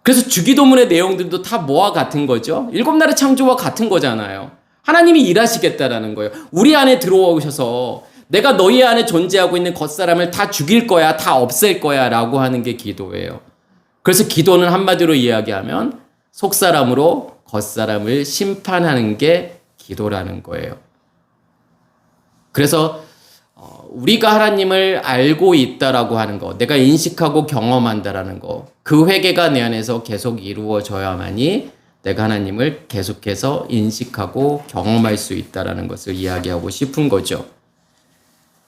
그래서 주기도문의 내용들도 다 뭐와 같은 거죠? 일곱 날의 창조와 같은 거잖아요. 하나님이 일하시겠다라는 거예요. 우리 안에 들어오셔서 내가 너희 안에 존재하고 있는 겉사람을 다 죽일 거야, 다 없앨 거야 라고 하는 게 기도예요. 그래서 기도는 한마디로 이야기하면 속사람으로 겉사람을 심판하는 게 기도라는 거예요. 그래서 우리가 하나님을 알고 있다라고 하는 거, 내가 인식하고 경험한다라는 거, 그 회개가 내 안에서 계속 이루어져야만이 내가 하나님을 계속해서 인식하고 경험할 수 있다라는 것을 이야기하고 싶은 거죠.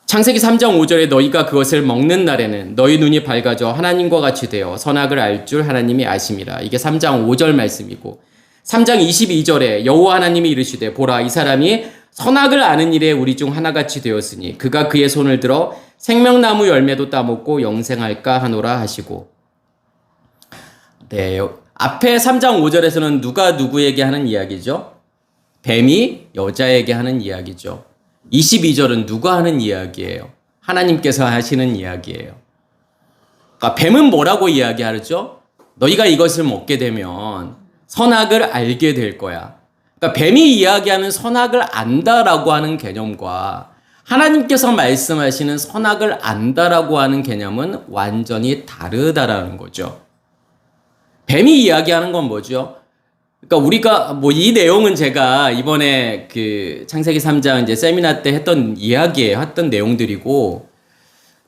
창세기 3장 5절에 너희가 그것을 먹는 날에는 너희 눈이 밝아져 하나님과 같이 되어 선악을 알 줄 하나님이 아심이라. 이게 3장 5절 말씀이고 3장 22절에 여호와 하나님이 이르시되 보라 이 사람이 선악을 아는 일에 우리 중 하나같이 되었으니 그가 그의 손을 들어 생명나무 열매도 따먹고 영생할까 하노라 하시고. 네, 앞에 3장 5절에서는 누가 누구에게 하는 이야기죠? 뱀이 여자에게 하는 이야기죠. 22절은 누가 하는 이야기예요? 하나님께서 하시는 이야기예요. 그러니까 뱀은 뭐라고 이야기하죠? 너희가 이것을 먹게 되면 선악을 알게 될 거야. 그러니까 뱀이 이야기하는 선악을 안다라고 하는 개념과 하나님께서 말씀하시는 선악을 안다라고 하는 개념은 완전히 다르다라는 거죠. 뱀이 이야기하는 건 뭐죠? 그러니까 우리가 이 내용은 제가 이번에 그 창세기 3장 이제 세미나 때 했던 이야기에 했던 내용들이고,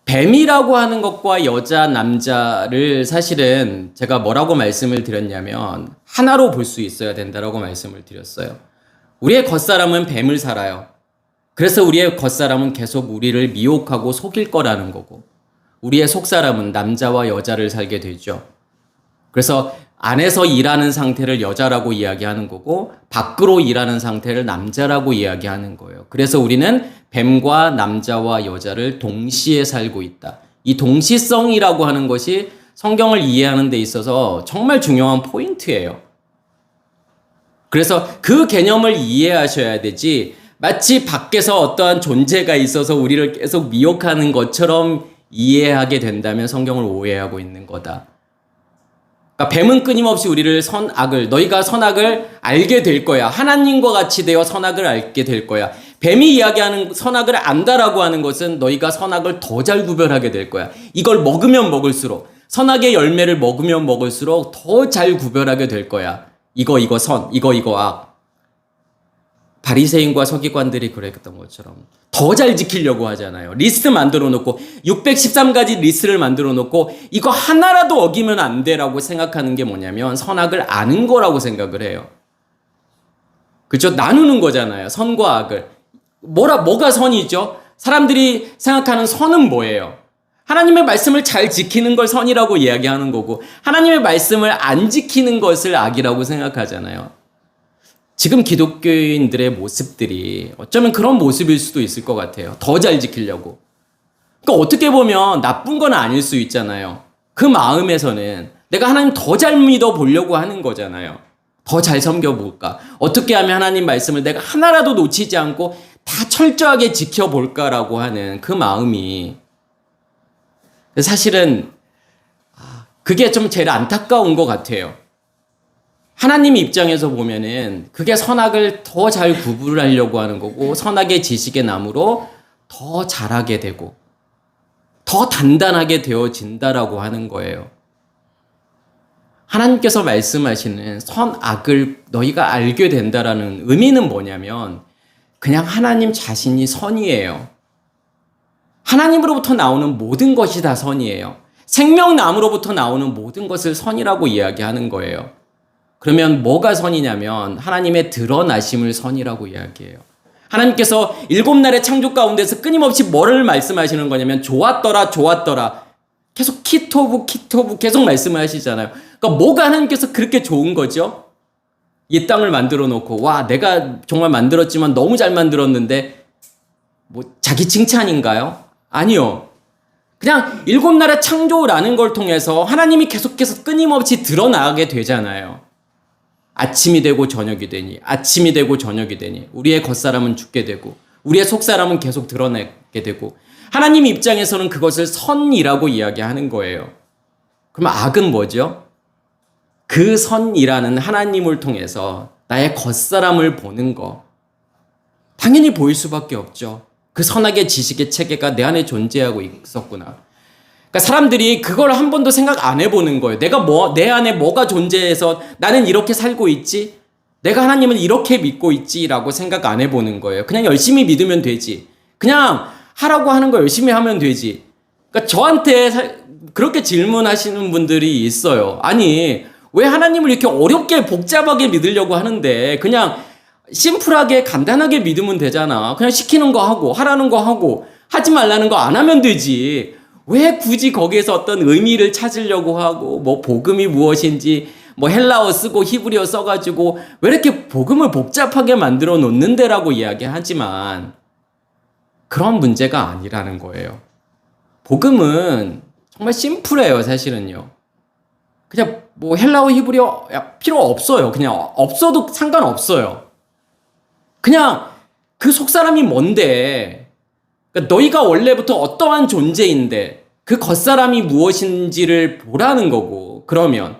뱀이라고 하는 것과 여자, 남자를 사실은 제가 뭐라고 말씀을 드렸냐면 하나로 볼 수 있어야 된다라고 말씀을 드렸어요. 우리의 겉사람은 뱀을 살아요. 그래서 우리의 겉사람은 계속 우리를 미혹하고 속일 거라는 거고, 우리의 속사람은 남자와 여자를 살게 되죠. 그래서 안에서 일하는 상태를 여자라고 이야기하는 거고 밖으로 일하는 상태를 남자라고 이야기하는 거예요. 그래서 우리는 뱀과 남자와 여자를 동시에 살고 있다. 이 동시성이라고 하는 것이 성경을 이해하는 데 있어서 정말 중요한 포인트예요. 그래서 그 개념을 이해하셔야 되지, 마치 밖에서 어떠한 존재가 있어서 우리를 계속 미혹하는 것처럼 이해하게 된다면 성경을 오해하고 있는 거다. 그러니까 뱀은 끊임없이 우리를 너희가 선악을 알게 될 거야. 하나님과 같이 되어 선악을 알게 될 거야. 뱀이 이야기하는 선악을 안다라고 하는 것은 너희가 선악을 더 잘 구별하게 될 거야. 이걸 먹으면 먹을수록, 선악의 열매를 먹으면 먹을수록 더 잘 구별하게 될 거야. 이거 선, 이거 악. 바리새인과 서기관들이 그랬던 것처럼 더 잘 지키려고 하잖아요. 리스트 만들어 놓고 613가지 리스트를 만들어 놓고 이거 하나라도 어기면 안 돼라고 생각하는 게 뭐냐면 선악을 아는 거라고 생각을 해요. 그렇죠? 나누는 거잖아요. 선과 악을. 뭐가 선이죠? 사람들이 생각하는 선은 뭐예요? 하나님의 말씀을 잘 지키는 걸 선이라고 이야기하는 거고 하나님의 말씀을 안 지키는 것을 악이라고 생각하잖아요. 지금 기독교인들의 모습들이 어쩌면 그런 모습일 수도 있을 것 같아요. 더 잘 지키려고. 그러니까 어떻게 보면 나쁜 건 아닐 수 있잖아요. 그 마음에서는 내가 하나님 더 잘 믿어보려고 하는 거잖아요. 더 잘 섬겨볼까? 어떻게 하면 하나님 말씀을 내가 하나라도 놓치지 않고 다 철저하게 지켜볼까라고 하는 그 마음이 사실은 그게 좀 제일 안타까운 것 같아요. 하나님 입장에서 보면은 그게 선악을 더 잘 구분하려고 하는 거고 선악의 지식의 나무로 더 잘하게 되고 더 단단하게 되어진다라고 하는 거예요. 하나님께서 말씀하시는 선악을 너희가 알게 된다라는 의미는 뭐냐면 그냥 하나님 자신이 선이에요. 하나님으로부터 나오는 모든 것이 다 선이에요. 생명나무로부터 나오는 모든 것을 선이라고 이야기하는 거예요. 그러면 뭐가 선이냐면 하나님의 드러나심을 선이라고 이야기해요. 하나님께서 7날의 창조 가운데서 끊임없이 뭐를 말씀하시는 거냐면 좋았더라 좋았더라 계속 키토부 계속 말씀을 하시잖아요. 그러니까 뭐가 하나님께서 그렇게 좋은 거죠? 이 땅을 만들어 놓고 와 내가 정말 만들었지만 너무 잘 만들었는데 뭐 자기 칭찬인가요? 아니요. 그냥 7날의 창조라는 걸 통해서 하나님이 계속해서 끊임없이 드러나게 되잖아요. 아침이 되고 저녁이 되니 아침이 되고 저녁이 되니 우리의 겉사람은 죽게 되고 우리의 속사람은 계속 드러나게 되고 하나님 입장에서는 그것을 선이라고 이야기하는 거예요. 그럼 악은 뭐죠? 그 선이라는 하나님을 통해서 나의 겉사람을 보는 거 당연히 보일 수밖에 없죠. 그 선악의 지식의 체계가 내 안에 존재하고 있었구나. 그러니까 사람들이 그걸 한 번도 생각 안 해보는 거예요. 내 안에 뭐가 존재해서 나는 이렇게 살고 있지? 내가 하나님을 이렇게 믿고 있지라고 생각 안 해보는 거예요. 그냥 열심히 믿으면 되지. 그냥 하라고 하는 거 열심히 하면 되지. 그러니까 저한테 그렇게 질문하시는 분들이 있어요. 아니, 왜 하나님을 이렇게 어렵게 복잡하게 믿으려고 하는데 그냥 심플하게 간단하게 믿으면 되잖아. 그냥 시키는 거 하고 하라는 거 하고 하지 말라는 거 안 하면 되지. 왜 굳이 거기에서 어떤 의미를 찾으려고 하고 뭐 복음이 무엇인지 뭐 헬라어 쓰고 히브리어 써가지고 왜 이렇게 복음을 복잡하게 만들어 놓는데라고 이야기하지만 그런 문제가 아니라는 거예요. 복음은 정말 심플해요. 사실은요. 그냥 뭐 헬라어 히브리어 필요 없어요. 그냥 없어도 상관없어요. 그냥 그 속사람이 뭔데 그러니까 너희가 원래부터 어떠한 존재인데 그 겉사람이 무엇인지를 보라는 거고 그러면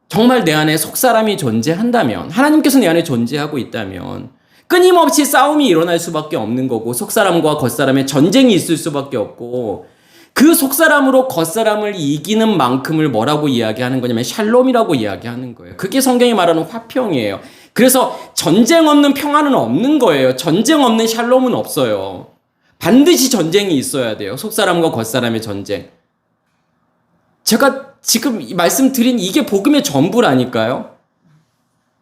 정말 내 안에 속사람이 존재한다면 하나님께서 내 안에 존재하고 있다면 끊임없이 싸움이 일어날 수밖에 없는 거고 속사람과 겉사람의 전쟁이 있을 수밖에 없고 그 속사람으로 겉사람을 이기는 만큼을 뭐라고 이야기하는 거냐면 샬롬이라고 이야기하는 거예요. 그게 성경이 말하는 화평이에요. 그래서 전쟁 없는 평화는 없는 거예요. 전쟁 없는 샬롬은 없어요. 반드시 전쟁이 있어야 돼요. 속사람과 겉사람의 전쟁. 제가 지금 말씀드린 이게 복음의 전부라니까요.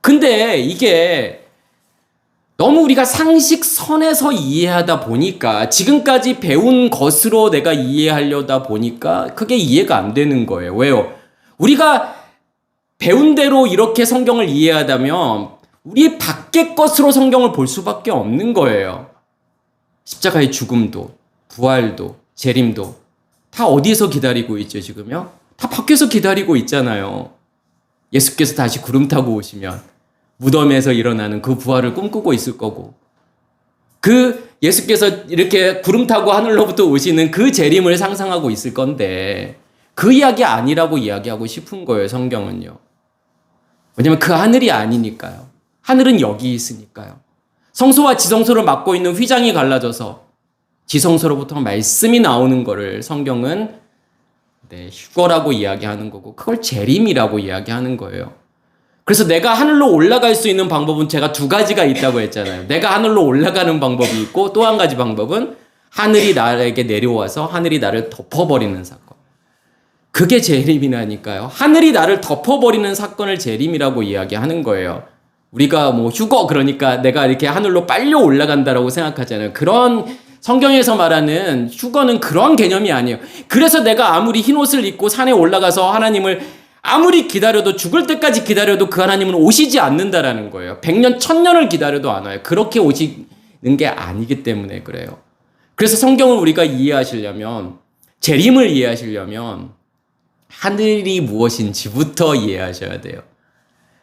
근데 이게 너무 우리가 상식선에서 이해하다 보니까 지금까지 배운 것으로 내가 이해하려다 보니까 그게 이해가 안 되는 거예요. 왜요? 우리가 배운 대로 이렇게 성경을 이해하다면 우리 밖의 것으로 성경을 볼 수밖에 없는 거예요. 십자가의 죽음도 부활도 재림도 다 어디에서 기다리고 있죠 지금요? 다 밖에서 기다리고 있잖아요. 예수께서 다시 구름 타고 오시면 무덤에서 일어나는 그 부활을 꿈꾸고 있을 거고 그 예수께서 이렇게 구름 타고 하늘로부터 오시는 그 재림을 상상하고 있을 건데 그 이야기 아니라고 이야기하고 싶은 거예요. 성경은요. 왜냐면 그 하늘이 아니니까요. 하늘은 여기 있으니까요. 성소와 지성소를 맡고 있는 휘장이 갈라져서 지성소로부터 말씀이 나오는 거를 성경은 휴거라고 이야기하는 거고 그걸 재림이라고 이야기하는 거예요. 그래서 내가 하늘로 올라갈 수 있는 방법은 제가 2가지가 있다고 했잖아요. 내가 하늘로 올라가는 방법이 있고 또 한 가지 방법은 하늘이 나에게 내려와서 하늘이 나를 덮어버리는 사건. 그게 재림이라니까요. 하늘이 나를 덮어버리는 사건을 재림이라고 이야기하는 거예요. 우리가 뭐 휴거 그러니까 내가 이렇게 하늘로 빨려 올라간다라고 생각하잖아요. 그런 성경에서 말하는 휴거는 그런 개념이 아니에요. 그래서 내가 아무리 흰 옷을 입고 산에 올라가서 하나님을 아무리 기다려도 죽을 때까지 기다려도 그 하나님은 오시지 않는다라는 거예요. 100년, 1000년을 기다려도 안 와요. 그렇게 오시는 게 아니기 때문에 그래요. 그래서 성경을 우리가 이해하시려면, 재림을 이해하시려면 하늘이 무엇인지부터 이해하셔야 돼요.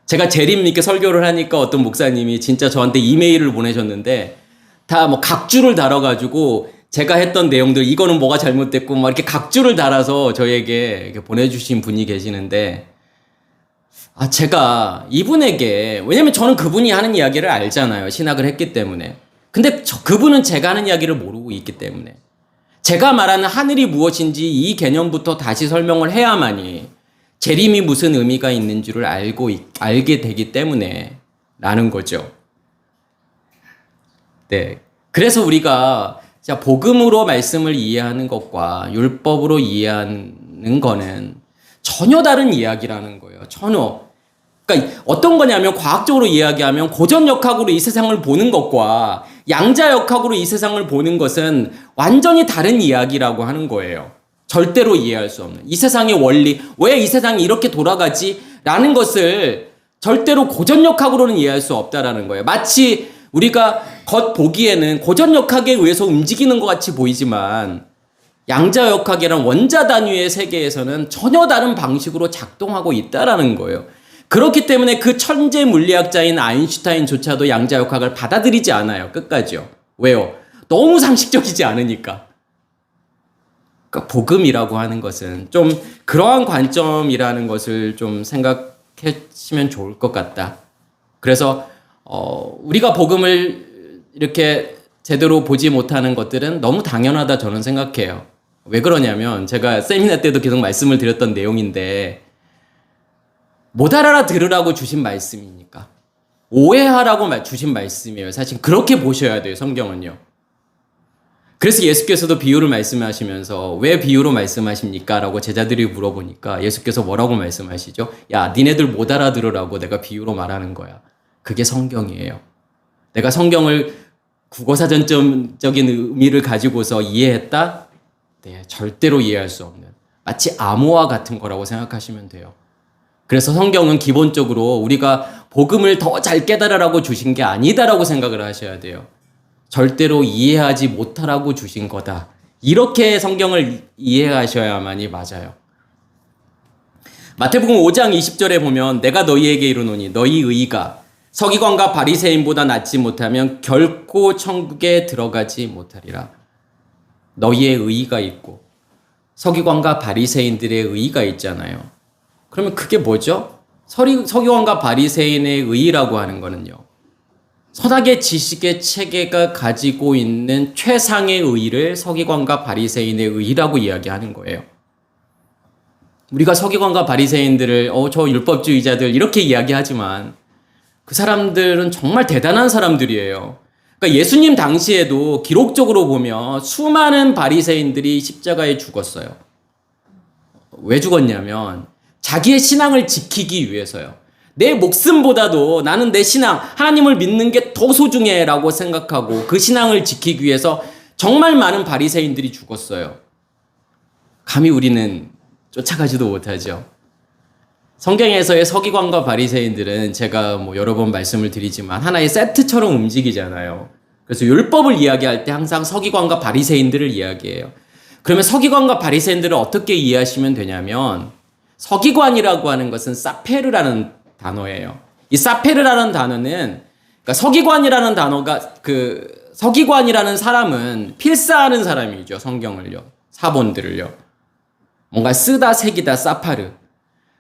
제가 재림 이렇게 설교를 하니까 어떤 목사님이 진짜 저한테 이메일을 보내셨는데 다 뭐 각주를 달아가지고 제가 했던 내용들 이거는 뭐가 잘못됐고 막 이렇게 각주를 달아서 저에게 이렇게 보내주신 분이 계시는데 제가 이분에게 왜냐면 저는 그분이 하는 이야기를 알잖아요. 신학을 했기 때문에. 근데 그분은 제가 하는 이야기를 모르고 있기 때문에 제가 말하는 하늘이 무엇인지 이 개념부터 다시 설명을 해야만이 재림이 무슨 의미가 있는 줄을 알게 되기 때문에 라는 거죠. 네. 그래서 우리가 복음으로 말씀을 이해하는 것과 율법으로 이해하는 거는 전혀 다른 이야기라는 거예요. 전혀. 그러니까 어떤 거냐면 과학적으로 이야기하면 고전역학으로 이 세상을 보는 것과 양자역학으로 이 세상을 보는 것은 완전히 다른 이야기라고 하는 거예요. 절대로 이해할 수 없는. 이 세상의 원리, 왜 이 세상이 이렇게 돌아가지? 라는 것을 절대로 고전역학으로는 이해할 수 없다라는 거예요. 마치 우리가 겉보기에는 고전역학에 의해서 움직이는 것 같이 보이지만 양자역학이란 원자 단위의 세계에서는 전혀 다른 방식으로 작동하고 있다라는 거예요. 그렇기 때문에 그 천재 물리학자인 아인슈타인조차도 양자역학을 받아들이지 않아요. 끝까지요. 왜요? 너무 상식적이지 않으니까. 그러니까 복음이라고 하는 것은 좀 그러한 관점이라는 것을 좀 생각하시면 좋을 것 같다. 그래서 우리가 복음을 이렇게 제대로 보지 못하는 것들은 너무 당연하다 저는 생각해요. 왜 그러냐면 제가 세미나 때도 계속 말씀을 드렸던 내용인데 못 알아들으라고 주신 말씀이니까 오해하라고 주신 말씀이에요. 사실 그렇게 보셔야 돼요. 성경은요. 그래서 예수께서도 비유를 말씀하시면서 왜 비유로 말씀하십니까? 라고 제자들이 물어보니까 예수께서 뭐라고 말씀하시죠? 야, 니네들 못 알아들으라고 내가 비유로 말하는 거야. 그게 성경이에요. 내가 성경을 국어사전적인 의미를 가지고서 이해했다? 네, 절대로 이해할 수 없는 마치 암호화 같은 거라고 생각하시면 돼요. 그래서 성경은 기본적으로 우리가 복음을 더 잘 깨달으라고 주신 게 아니다라고 생각을 하셔야 돼요. 절대로 이해하지 못하라고 주신 거다. 이렇게 성경을 이해하셔야만이 맞아요. 마태복음 5장 20절에 보면 내가 너희에게 이르노니 너희 의가 서기관과 바리새인보다 낫지 못하면 결코 천국에 들어가지 못하리라. 너희의 의가 있고 서기관과 바리새인들의 의가 있잖아요. 그러면 그게 뭐죠? 서기관과 바리새인의 의라고 하는 거는요. 선악의 지식의 체계가 가지고 있는 최상의 의를 서기관과 바리새인의 의라고 이야기하는 거예요. 우리가 서기관과 바리새인들을 저 율법주의자들 이렇게 이야기하지만 그 사람들은 정말 대단한 사람들이에요. 그러니까 예수님 당시에도 기록적으로 보면 수많은 바리새인들이 십자가에 죽었어요. 왜 죽었냐면 자기의 신앙을 지키기 위해서요. 내 목숨보다도 나는 내 신앙, 하나님을 믿는 게 더 소중해 라고 생각하고 그 신앙을 지키기 위해서 정말 많은 바리새인들이 죽었어요. 감히 우리는 쫓아가지도 못하죠. 성경에서의 서기관과 바리새인들은 제가 여러 번 말씀을 드리지만 하나의 세트처럼 움직이잖아요. 그래서 율법을 이야기할 때 항상 서기관과 바리새인들을 이야기해요. 그러면 서기관과 바리새인들을 어떻게 이해하시면 되냐면 서기관이라고 하는 것은 사페르라는 단어예요. 이 사페르라는 단어는 그러니까 서기관이라는 단어가 서기관이라는 사람은 필사하는 사람이죠. 성경을요. 사본들을요. 뭔가 쓰다 새기다 사파르.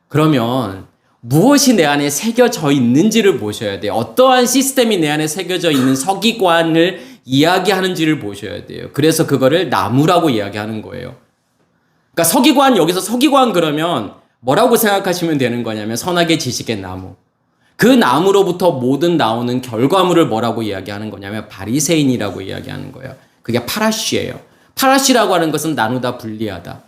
그러면 무엇이 내 안에 새겨져 있는지를 보셔야 돼요. 어떠한 시스템이 내 안에 새겨져 있는 서기관을 이야기하는지를 보셔야 돼요. 그래서 그거를 나무라고 이야기하는 거예요. 그러니까 서기관, 여기서 서기관 그러면 뭐라고 생각하시면 되는 거냐면 선악의 지식의 나무. 그 나무로부터 모든 나오는 결과물을 뭐라고 이야기하는 거냐면 바리새인이라고 이야기하는 거예요. 그게 파라시예요. 파라시라고 하는 것은 나누다 분리하다.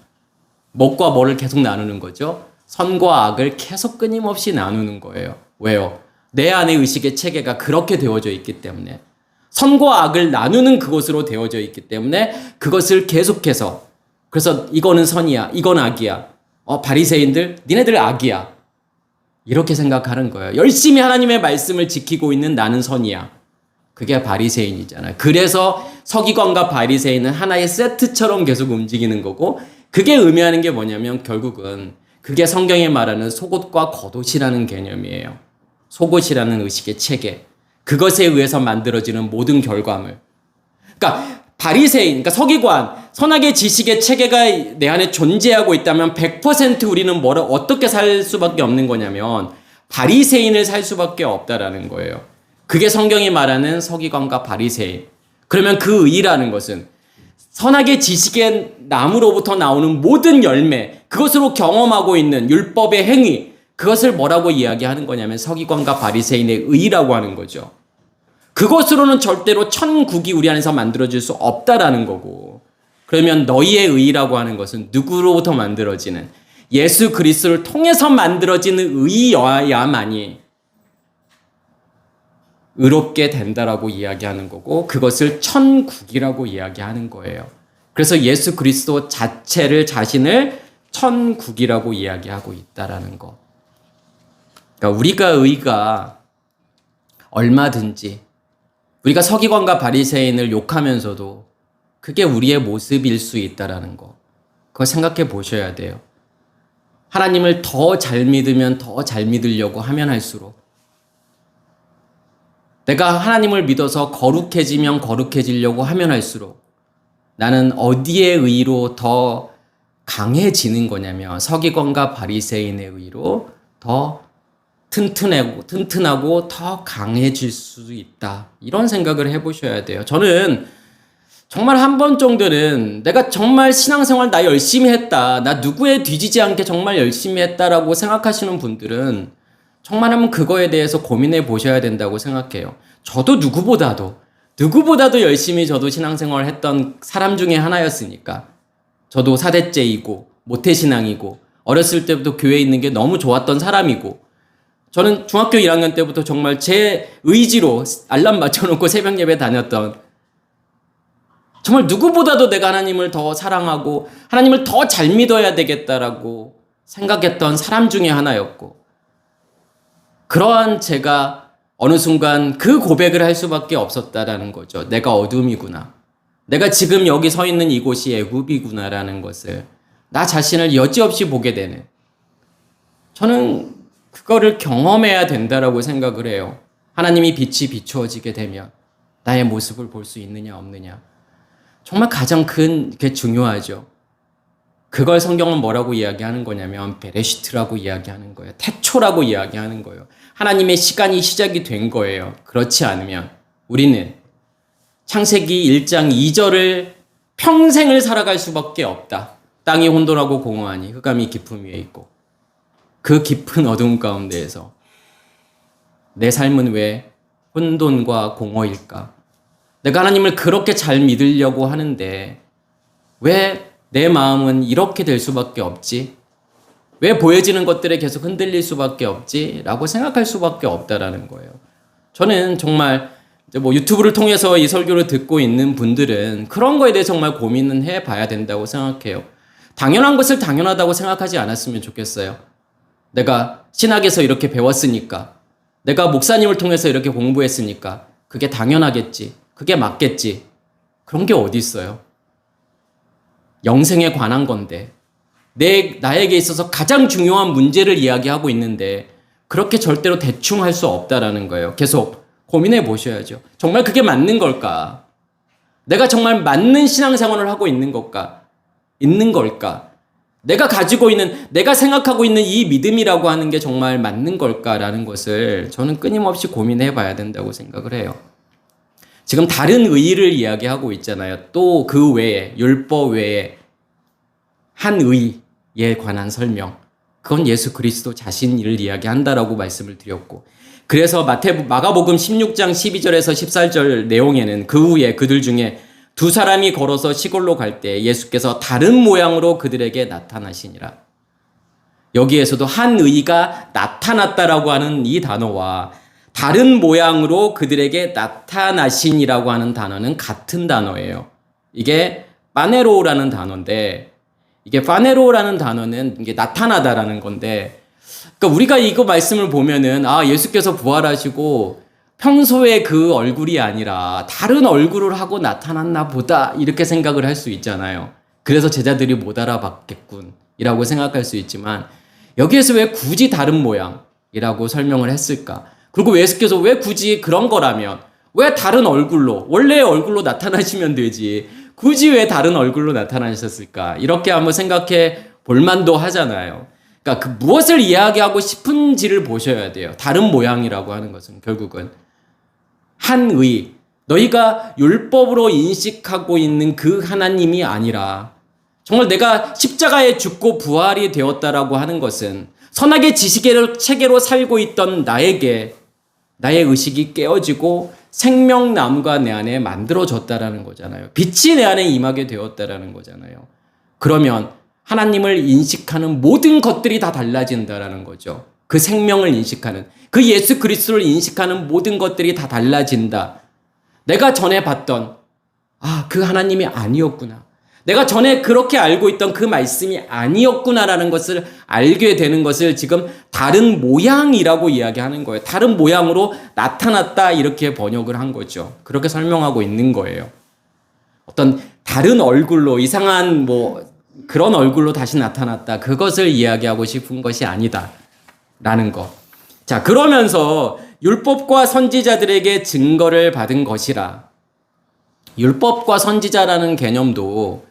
뭐과 뭐를 계속 나누는 거죠. 선과 악을 계속 끊임없이 나누는 거예요. 왜요? 내 안의 의식의 체계가 그렇게 되어져 있기 때문에. 선과 악을 나누는 그것으로 되어져 있기 때문에 그것을 계속해서 그래서 이거는 선이야, 이건 악이야. 바리새인들, 니네들 악이야. 이렇게 생각하는 거예요. 열심히 하나님의 말씀을 지키고 있는 나는 선이야. 그게 바리새인이잖아요. 그래서 서기관과 바리새인은 하나의 세트처럼 계속 움직이는 거고 그게 의미하는 게 뭐냐면 결국은 그게 성경이 말하는 속옷과 겉옷이라는 개념이에요. 속옷이라는 의식의 체계. 그것에 의해서 만들어지는 모든 결과물. 그러니까 바리새인, 그러니까 서기관, 선악의 지식의 체계가 내 안에 존재하고 있다면 100% 우리는 뭐를 어떻게 살 수밖에 없는 거냐면 바리새인을 살 수밖에 없다라는 거예요. 그게 성경이 말하는 서기관과 바리새인. 그러면 그 의라는 것은 선악의 지식의 나무로부터 나오는 모든 열매, 그것으로 경험하고 있는 율법의 행위, 그것을 뭐라고 이야기하는 거냐면 서기관과 바리새인의 의라고 하는 거죠. 그것으로는 절대로 천국이 우리 안에서 만들어질 수 없다라는 거고 그러면 너희의 의라고 하는 것은 누구로부터 만들어지는 예수 그리스도를 통해서 만들어지는 의여야만이 의롭게 된다라고 이야기하는 거고 그것을 천국이라고 이야기하는 거예요. 그래서 예수 그리스도 자신을 천국이라고 이야기하고 있다라는 거. 그러니까 우리가 의가 얼마든지 우리가 서기관과 바리새인을 욕하면서도 그게 우리의 모습일 수 있다라는 거. 그거 생각해 보셔야 돼요. 하나님을 더 잘 믿으면 더 잘 믿으려고 하면 할수록 내가 하나님을 믿어서 거룩해지면 거룩해지려고 하면 할수록 나는 어디의 의로 더 강해지는 거냐면 서기관과 바리새인의 의로 더 튼튼하고 더 강해질 수 있다. 이런 생각을 해보셔야 돼요. 저는 정말 한 번 정도는 내가 정말 신앙생활 나 열심히 했다. 나 누구에 뒤지지 않게 정말 열심히 했다라고 생각하시는 분들은 정말 한번 그거에 대해서 고민해 보셔야 된다고 생각해요. 저도 누구보다도 열심히 저도 신앙생활을 했던 사람 중에 하나였으니까. 저도 사대째이고 모태신앙이고 어렸을 때부터 교회에 있는 게 너무 좋았던 사람이고 저는 중학교 1학년 때부터 정말 제 의지로 알람 맞춰놓고 새벽 예배 다녔던 정말 누구보다도 내가 하나님을 더 사랑하고 하나님을 더 잘 믿어야 되겠다라고 생각했던 사람 중에 하나였고 그러한 제가 어느 순간 그 고백을 할 수밖에 없었다라는 거죠. 내가 어둠이구나. 내가 지금 여기 서 있는 이곳이 애굽이구나라는 것을 나 자신을 여지없이 보게 되는 저는 그거를 경험해야 된다라고 생각을 해요. 하나님이 빛이 비추어지게 되면 나의 모습을 볼 수 있느냐 없느냐. 정말 가장 게 중요하죠. 그걸 성경은 뭐라고 이야기하는 거냐면 베레시트라고 이야기하는 거예요. 태초라고 이야기하는 거예요. 하나님의 시간이 시작이 된 거예요. 그렇지 않으면 우리는 창세기 1장 2절을 평생을 살아갈 수밖에 없다. 땅이 혼돈하고 공허하니 흑암이 깊음 위에 있고 그 깊은 어두운 가운데에서 내 삶은 왜 혼돈과 공허일까? 내가 하나님을 그렇게 잘 믿으려고 하는데 왜 내 마음은 이렇게 될 수밖에 없지? 왜 보여지는 것들에 계속 흔들릴 수밖에 없지? 라고 생각할 수밖에 없다라는 거예요. 저는 정말 이제 유튜브를 통해서 이 설교를 듣고 있는 분들은 그런 거에 대해 정말 고민은 해봐야 된다고 생각해요. 당연한 것을 당연하다고 생각하지 않았으면 좋겠어요. 내가 신학에서 이렇게 배웠으니까, 내가 목사님을 통해서 이렇게 공부했으니까 그게 당연하겠지, 그게 맞겠지. 그런 게 어디 있어요? 영생에 관한 건데 나에게 있어서 가장 중요한 문제를 이야기하고 있는데 그렇게 절대로 대충 할 수 없다라는 거예요. 계속 고민해 보셔야죠. 정말 그게 맞는 걸까? 내가 정말 맞는 신앙생활을 하고 있는 걸까? 내가 가지고 있는, 내가 생각하고 있는 이 믿음이라고 하는 게 정말 맞는 걸까라는 것을 저는 끊임없이 고민해 봐야 된다고 생각을 해요. 지금 다른 의의를 이야기하고 있잖아요. 또 그 외에, 율법 외에 한 의에 관한 설명. 그건 예수 그리스도 자신을 이야기한다라고 말씀을 드렸고. 그래서 마가복음 16장 12절에서 14절 내용에는 그 후에 그들 중에 두 사람이 걸어서 시골로 갈 때 예수께서 다른 모양으로 그들에게 나타나시니라. 여기에서도 한 의가 나타났다라고 하는 이 단어와 다른 모양으로 그들에게 나타나신이라고 하는 단어는 같은 단어예요. 이게 파네로라는 단어인데, 이게 파네로라는 단어는 이게 나타나다라는 건데, 그러니까 우리가 이거 말씀을 보면은 예수께서 부활하시고 평소에 그 얼굴이 아니라 다른 얼굴을 하고 나타났나 보다 이렇게 생각을 할 수 있잖아요. 그래서 제자들이 못 알아봤겠군이라고 생각할 수 있지만 여기에서 왜 굳이 다른 모양이라고 설명을 했을까? 그리고 예수께서 왜 굳이 그런 거라면 왜 다른 얼굴로, 원래의 얼굴로 나타나시면 되지 굳이 왜 다른 얼굴로 나타나셨을까? 이렇게 한번 생각해 볼 만도 하잖아요. 그러니까 그 무엇을 이야기하고 싶은지를 보셔야 돼요. 다른 모양이라고 하는 것은 결국은 한의, 너희가 율법으로 인식하고 있는 그 하나님이 아니라 정말 내가 십자가에 죽고 부활이 되었다라고 하는 것은 선악의 체계로 살고 있던 나에게 나의 의식이 깨어지고 생명나무가 내 안에 만들어졌다라는 거잖아요. 빛이 내 안에 임하게 되었다라는 거잖아요. 그러면 하나님을 인식하는 모든 것들이 다 달라진다라는 거죠. 그 생명을 인식하는, 그 예수 그리스도를 인식하는 모든 것들이 다 달라진다. 내가 전에 봤던 그 하나님이 아니었구나. 내가 전에 그렇게 알고 있던 그 말씀이 아니었구나라는 것을 알게 되는 것을 지금 다른 모양이라고 이야기하는 거예요. 다른 모양으로 나타났다 이렇게 번역을 한 거죠. 그렇게 설명하고 있는 거예요. 어떤 다른 얼굴로 이상한 그런 얼굴로 다시 나타났다. 그것을 이야기하고 싶은 것이 아니다. 라는 거. 자, 그러면서 율법과 선지자들에게 증거를 받은 것이라. 율법과 선지자라는 개념도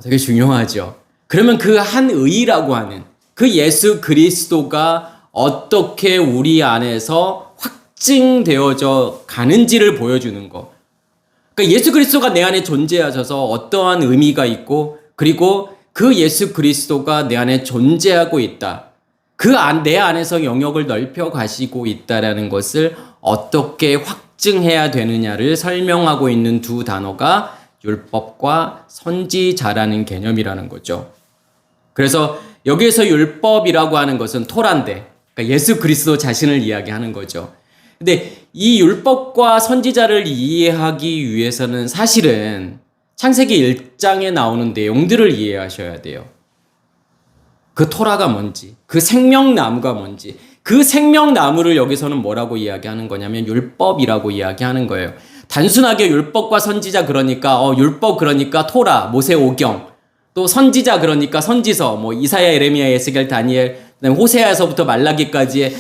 되게 중요하죠. 그러면 그 한 의라고 하는 그 예수 그리스도가 어떻게 우리 안에서 확증되어져 가는지를 보여주는 거. 그러니까 예수 그리스도가 내 안에 존재하셔서 어떠한 의미가 있고 그리고 그 예수 그리스도가 내 안에 존재하고 있다. 내 안에서 영역을 넓혀 가시고 있다라는 것을 어떻게 확증해야 되느냐를 설명하고 있는 두 단어가 율법과 선지자라는 개념이라는 거죠. 그래서 여기에서 율법이라고 하는 것은 토라인데, 그러니까 예수 그리스도 자신을 이야기하는 거죠. 근데 이 율법과 선지자를 이해하기 위해서는 사실은 창세기 1장에 나오는 내용들을 이해하셔야 돼요. 그 토라가 뭔지, 그 생명나무가 뭔지, 그 생명나무를 여기서는 뭐라고 이야기하는 거냐면 율법이라고 이야기하는 거예요. 단순하게 율법과 선지자 그러니까 율법 그러니까 토라, 모세오경, 또 선지자 그러니까 선지서, 이사야, 예레미야, 에스겔, 다니엘, 호세아서부터 말라기까지의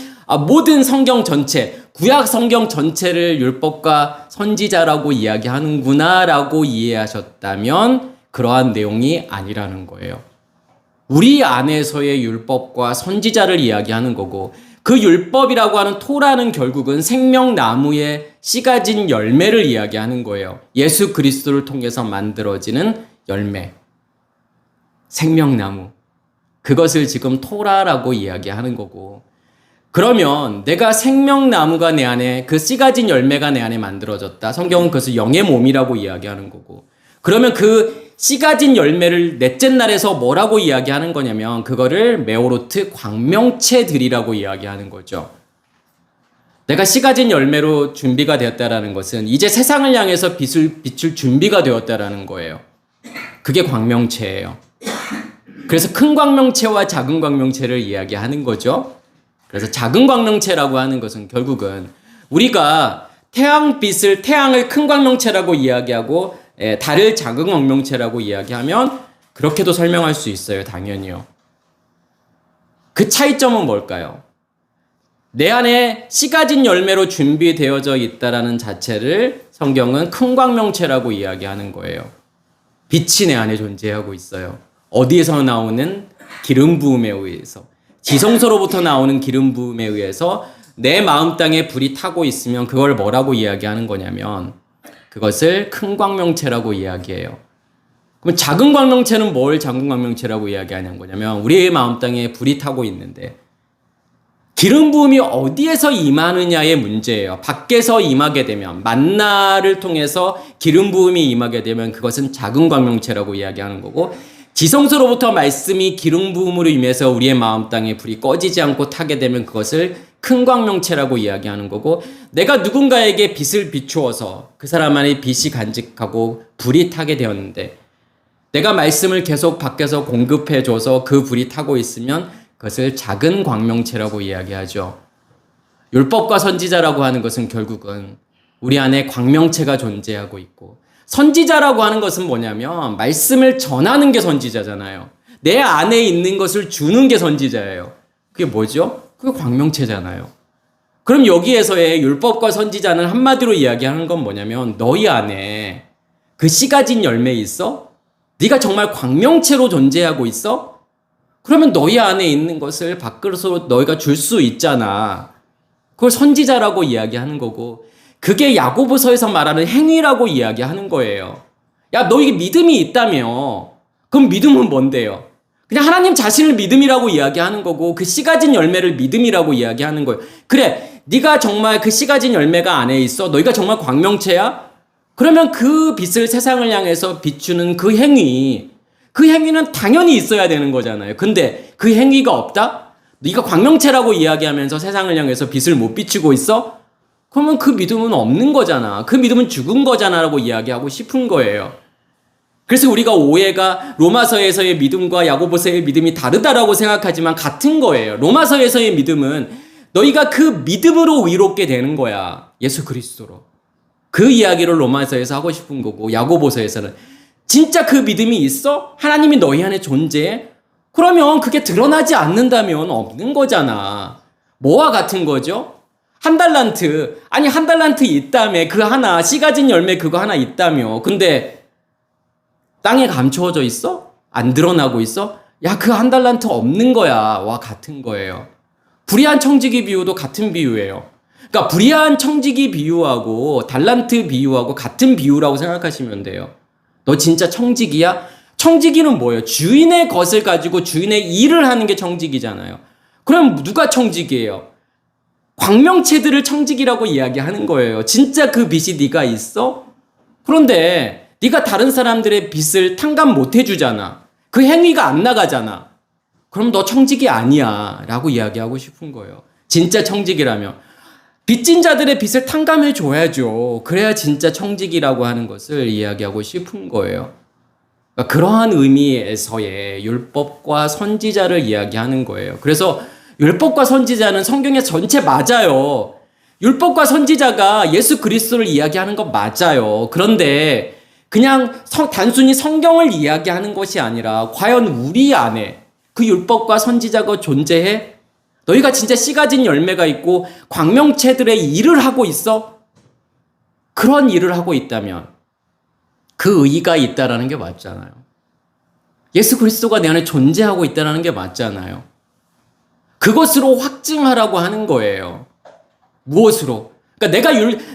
모든 성경 전체, 구약 성경 전체를 율법과 선지자라고 이야기하는구나라고 이해하셨다면 그러한 내용이 아니라는 거예요. 우리 안에서의 율법과 선지자를 이야기하는 거고 그 율법이라고 하는 토라는 결국은 생명나무의 씨 가진 열매를 이야기하는 거예요. 예수 그리스도를 통해서 만들어지는 열매. 생명나무. 그것을 지금 토라라고 이야기하는 거고 그러면 내가 생명나무가 내 안에 그 씨 가진 열매가 내 안에 만들어졌다. 성경은 그것을 영의 몸이라고 이야기하는 거고 그러면 그 씨 가진 열매를 넷째 날에서 뭐라고 이야기하는 거냐면 그거를 메오로트 광명체들이라고 이야기하는 거죠. 내가 씨 가진 열매로 준비가 되었다라는 것은 이제 세상을 향해서 비출 준비가 되었다라는 거예요. 그게 광명체예요. 그래서 큰 광명체와 작은 광명체를 이야기하는 거죠. 그래서 작은 광명체라고 하는 것은 결국은 우리가 태양을 큰 광명체라고 이야기하고 달을 작은 광명체라고 이야기하면 그렇게도 설명할 수 있어요. 당연히요. 그 차이점은 뭘까요? 내 안에 씨 가진 열매로 준비되어져 있다라는 자체를 성경은 큰 광명체라고 이야기하는 거예요. 빛이 내 안에 존재하고 있어요. 어디에서 나오는 기름 부음에 의해서, 지성소로부터 나오는 기름 부음에 의해서 내 마음 땅에 불이 타고 있으면 그걸 뭐라고 이야기하는 거냐면 그것을 큰 광명체라고 이야기해요. 그럼 작은 광명체는 뭘 작은 광명체라고 이야기하는 거냐면 우리의 마음 땅에 불이 타고 있는데 기름 부음이 어디에서 임하느냐의 문제예요. 밖에서 임하게 되면 만나를 통해서 기름 부음이 임하게 되면 그것은 작은 광명체라고 이야기하는 거고 지성소로부터 말씀이 기름 부음으로 임해서 우리의 마음 땅에 불이 꺼지지 않고 타게 되면 그것을 큰 광명체라고 이야기하는 거고, 내가 누군가에게 빛을 비추어서 그 사람 안에 빛이 간직하고 불이 타게 되었는데, 내가 말씀을 계속 밖에서 공급해줘서 그 불이 타고 있으면 그것을 작은 광명체라고 이야기하죠. 율법과 선지자라고 하는 것은 결국은 우리 안에 광명체가 존재하고 있고, 선지자라고 하는 것은 뭐냐면 말씀을 전하는 게 선지자잖아요. 내 안에 있는 것을 주는 게 선지자예요. 그게 뭐죠? 그게 광명체잖아요. 그럼 여기에서의 율법과 선지자는 한마디로 이야기하는 건 뭐냐면, 너희 안에 그 씨 가진 열매 있어? 네가 정말 광명체로 존재하고 있어? 그러면 너희 안에 있는 것을 밖으로 너희가 줄 수 있잖아. 그걸 선지자라고 이야기하는 거고, 그게 야고보서에서 말하는 행위라고 이야기하는 거예요. 야, 너에게 믿음이 있다며. 그럼 믿음은 뭔데요? 그냥 하나님 자신을 믿음이라고 이야기하는 거고, 그 씨 가진 열매를 믿음이라고 이야기하는 거예요. 그래, 네가 정말 그 씨 가진 열매가 안에 있어? 너희가 정말 광명체야? 그러면 그 빛을 세상을 향해서 비추는 그 행위는 당연히 있어야 되는 거잖아요. 근데 그 행위가 없다? 네가 광명체라고 이야기하면서 세상을 향해서 빛을 못 비추고 있어? 그러면 그 믿음은 없는 거잖아. 그 믿음은 죽은 거잖아 라고 이야기하고 싶은 거예요. 그래서 우리가 오해가 로마서에서의 믿음과 야고보서의 믿음이 다르다라고 생각하지만 같은 거예요. 로마서에서의 믿음은 너희가 그 믿음으로 의롭게 되는 거야. 예수 그리스도로. 그 이야기를 로마서에서 하고 싶은 거고, 야고보서에서는 진짜 그 믿음이 있어? 하나님이 너희 안에 존재해? 그러면 그게 드러나지 않는다면 없는 거잖아. 뭐와 같은 거죠? 한 달란트. 아니, 한 달란트 있다며. 그 하나, 씨 가진 열매 그거 하나 있다며. 근데 땅에 감추어져 있어? 안 드러나고 있어? 야, 그 한 달란트 없는 거야. 와 같은 거예요. 불의한 청지기 비유도 같은 비유예요. 그러니까 불의한 청지기 비유하고 달란트 비유하고 같은 비유라고 생각하시면 돼요. 너 진짜 청지기야? 청지기는 뭐예요? 주인의 것을 가지고 주인의 일을 하는 게 청지기잖아요. 그럼 누가 청지기예요? 광명체들을 청지기라고 이야기하는 거예요. 진짜 그 빛이 네가 있어? 그런데 네가 다른 사람들의 빛을 탕감 못 해주잖아. 그 행위가 안 나가잖아. 그럼 너 청지기 아니야 라고 이야기하고 싶은 거예요. 진짜 청지기라면 빚진 자들의 빚을 탕감해 줘야죠. 그래야 진짜 청지기라고 하는 것을 이야기하고 싶은 거예요. 그러니까 그러한 의미에서의 율법과 선지자를 이야기하는 거예요. 그래서 율법과 선지자는 성경의 전체 맞아요. 율법과 선지자가 예수 그리스도를 이야기하는 것 맞아요. 그런데 그냥 단순히 성경을 이야기하는 것이 아니라 과연 우리 안에 그 율법과 선지자가 존재해? 너희가 진짜 씨 가진 열매가 있고 광명체들의 일을 하고 있어? 그런 일을 하고 있다면 그 의의가 있다라는 게 맞잖아요. 예수 그리스도가 내 안에 존재하고 있다라는 게 맞잖아요. 그것으로 확증하라고 하는 거예요. 무엇으로? 그러니까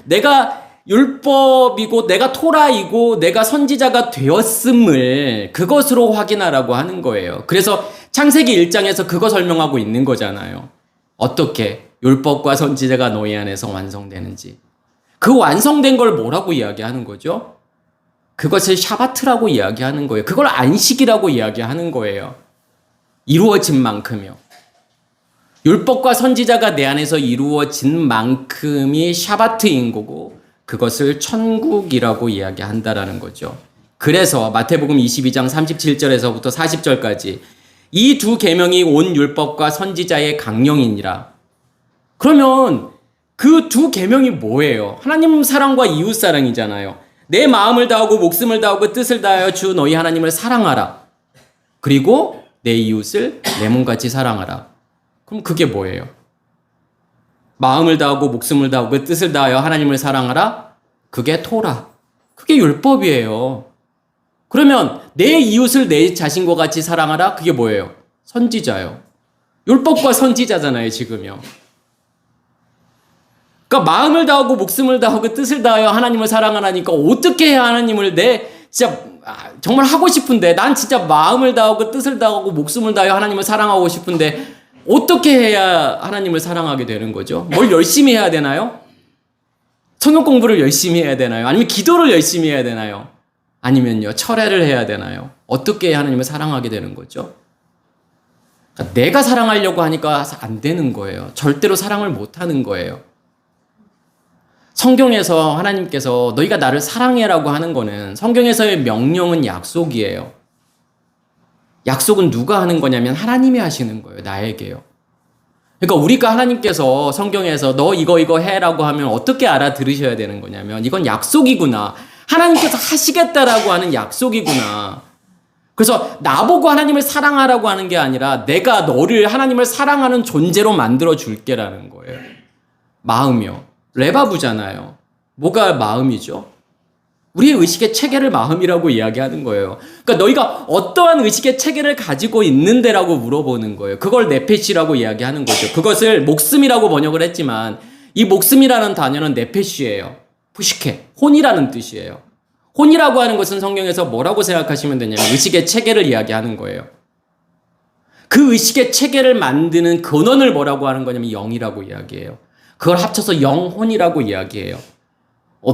내가 율법이고 내가 토라이고 내가 선지자가 되었음을 그것으로 확인하라고 하는 거예요. 그래서 창세기 1장에서 그거 설명하고 있는 거잖아요. 어떻게 율법과 선지자가 너희 안에서 완성되는지. 그 완성된 걸 뭐라고 이야기하는 거죠? 그것을 샤바트라고 이야기하는 거예요. 그걸 안식이라고 이야기하는 거예요. 이루어진 만큼이요. 율법과 선지자가 내 안에서 이루어진 만큼이 샤바트인 거고 그것을 천국이라고 이야기한다라는 거죠. 그래서 마태복음 22장 37절에서부터 40절까지 이 두 계명이 온 율법과 선지자의 강령이니라. 그러면 그 두 계명이 뭐예요? 하나님 사랑과 이웃 사랑이잖아요. 내 마음을 다하고 목숨을 다하고 뜻을 다하여 주 너희 하나님을 사랑하라. 그리고 내 이웃을 내 몸같이 사랑하라. 그럼 그게 뭐예요? 마음을 다하고 목숨을 다하고 뜻을 다하여 하나님을 사랑하라? 그게 토라. 그게 율법이에요. 그러면 내 이웃을 내 자신과 같이 사랑하라? 그게 뭐예요? 선지자요. 율법과 선지자잖아요, 지금요. 그러니까 마음을 다하고 목숨을 다하고 뜻을 다하여 하나님을 사랑하라니까 어떻게 해야 하나님을 진짜 정말 하고 싶은데 난 진짜 마음을 다하고 뜻을 다하고 목숨을 다하여 하나님을 사랑하고 싶은데 어떻게 해야 하나님을 사랑하게 되는 거죠? 뭘 열심히 해야 되나요? 성경 공부를 열심히 해야 되나요? 아니면 기도를 열심히 해야 되나요? 아니면요, 철회를 해야 되나요? 어떻게 해야 하나님을 사랑하게 되는 거죠? 그러니까 내가 사랑하려고 하니까 안 되는 거예요. 절대로 사랑을 못 하는 거예요. 성경에서 하나님께서 너희가 나를 사랑해라고 하는 거는 성경에서의 명령은 약속이에요. 약속은 누가 하는 거냐면 하나님이 하시는 거예요. 나에게요. 그러니까 우리가 하나님께서 성경에서 너 이거 해라고 하면 어떻게 알아들으셔야 되는 거냐면 이건 약속이구나. 하나님께서 하시겠다라고 하는 약속이구나. 그래서 나보고 하나님을 사랑하라고 하는 게 아니라 내가 너를 하나님을 사랑하는 존재로 만들어 줄게라는 거예요. 마음이요. 레바브잖아요. 뭐가 마음이죠? 우리의 의식의 체계를 마음이라고 이야기하는 거예요. 그러니까 너희가 어떠한 의식의 체계를 가지고 있는데라고 물어보는 거예요. 그걸 네페시라고 이야기하는 거죠. 그것을 목숨이라고 번역을 했지만 이 목숨이라는 단어는 네페시예요. 푸시케, 혼이라는 뜻이에요. 혼이라고 하는 것은 성경에서 뭐라고 생각하시면 되냐면 의식의 체계를 이야기하는 거예요. 그 의식의 체계를 만드는 근원을 뭐라고 하는 거냐면 영이라고 이야기해요. 그걸 합쳐서 영혼이라고 이야기해요.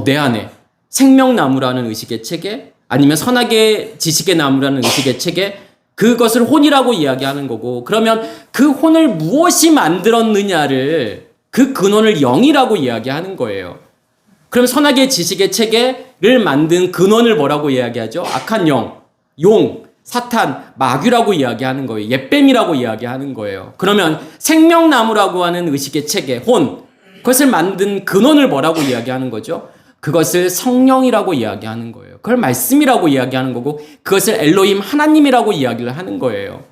내 안에 생명나무라는 의식의 체계, 아니면 선악의 지식의 나무라는 의식의 체계, 그것을 혼이라고 이야기하는 거고, 그러면 그 혼을 무엇이 만들었느냐를 그 근원을 영이라고 이야기하는 거예요. 그럼 선악의 지식의 체계를 만든 근원을 뭐라고 이야기하죠? 악한 영, 용, 사탄, 마귀라고 이야기하는 거예요. 옛뱀이라고 이야기하는 거예요. 그러면 생명나무라고 하는 의식의 체계, 혼, 그것을 만든 근원을 뭐라고 이야기하는 거죠? 그것을 성령이라고 이야기하는 거예요. 그걸 말씀이라고 이야기하는 거고 그것을 엘로힘 하나님이라고 이야기를 하는 거예요.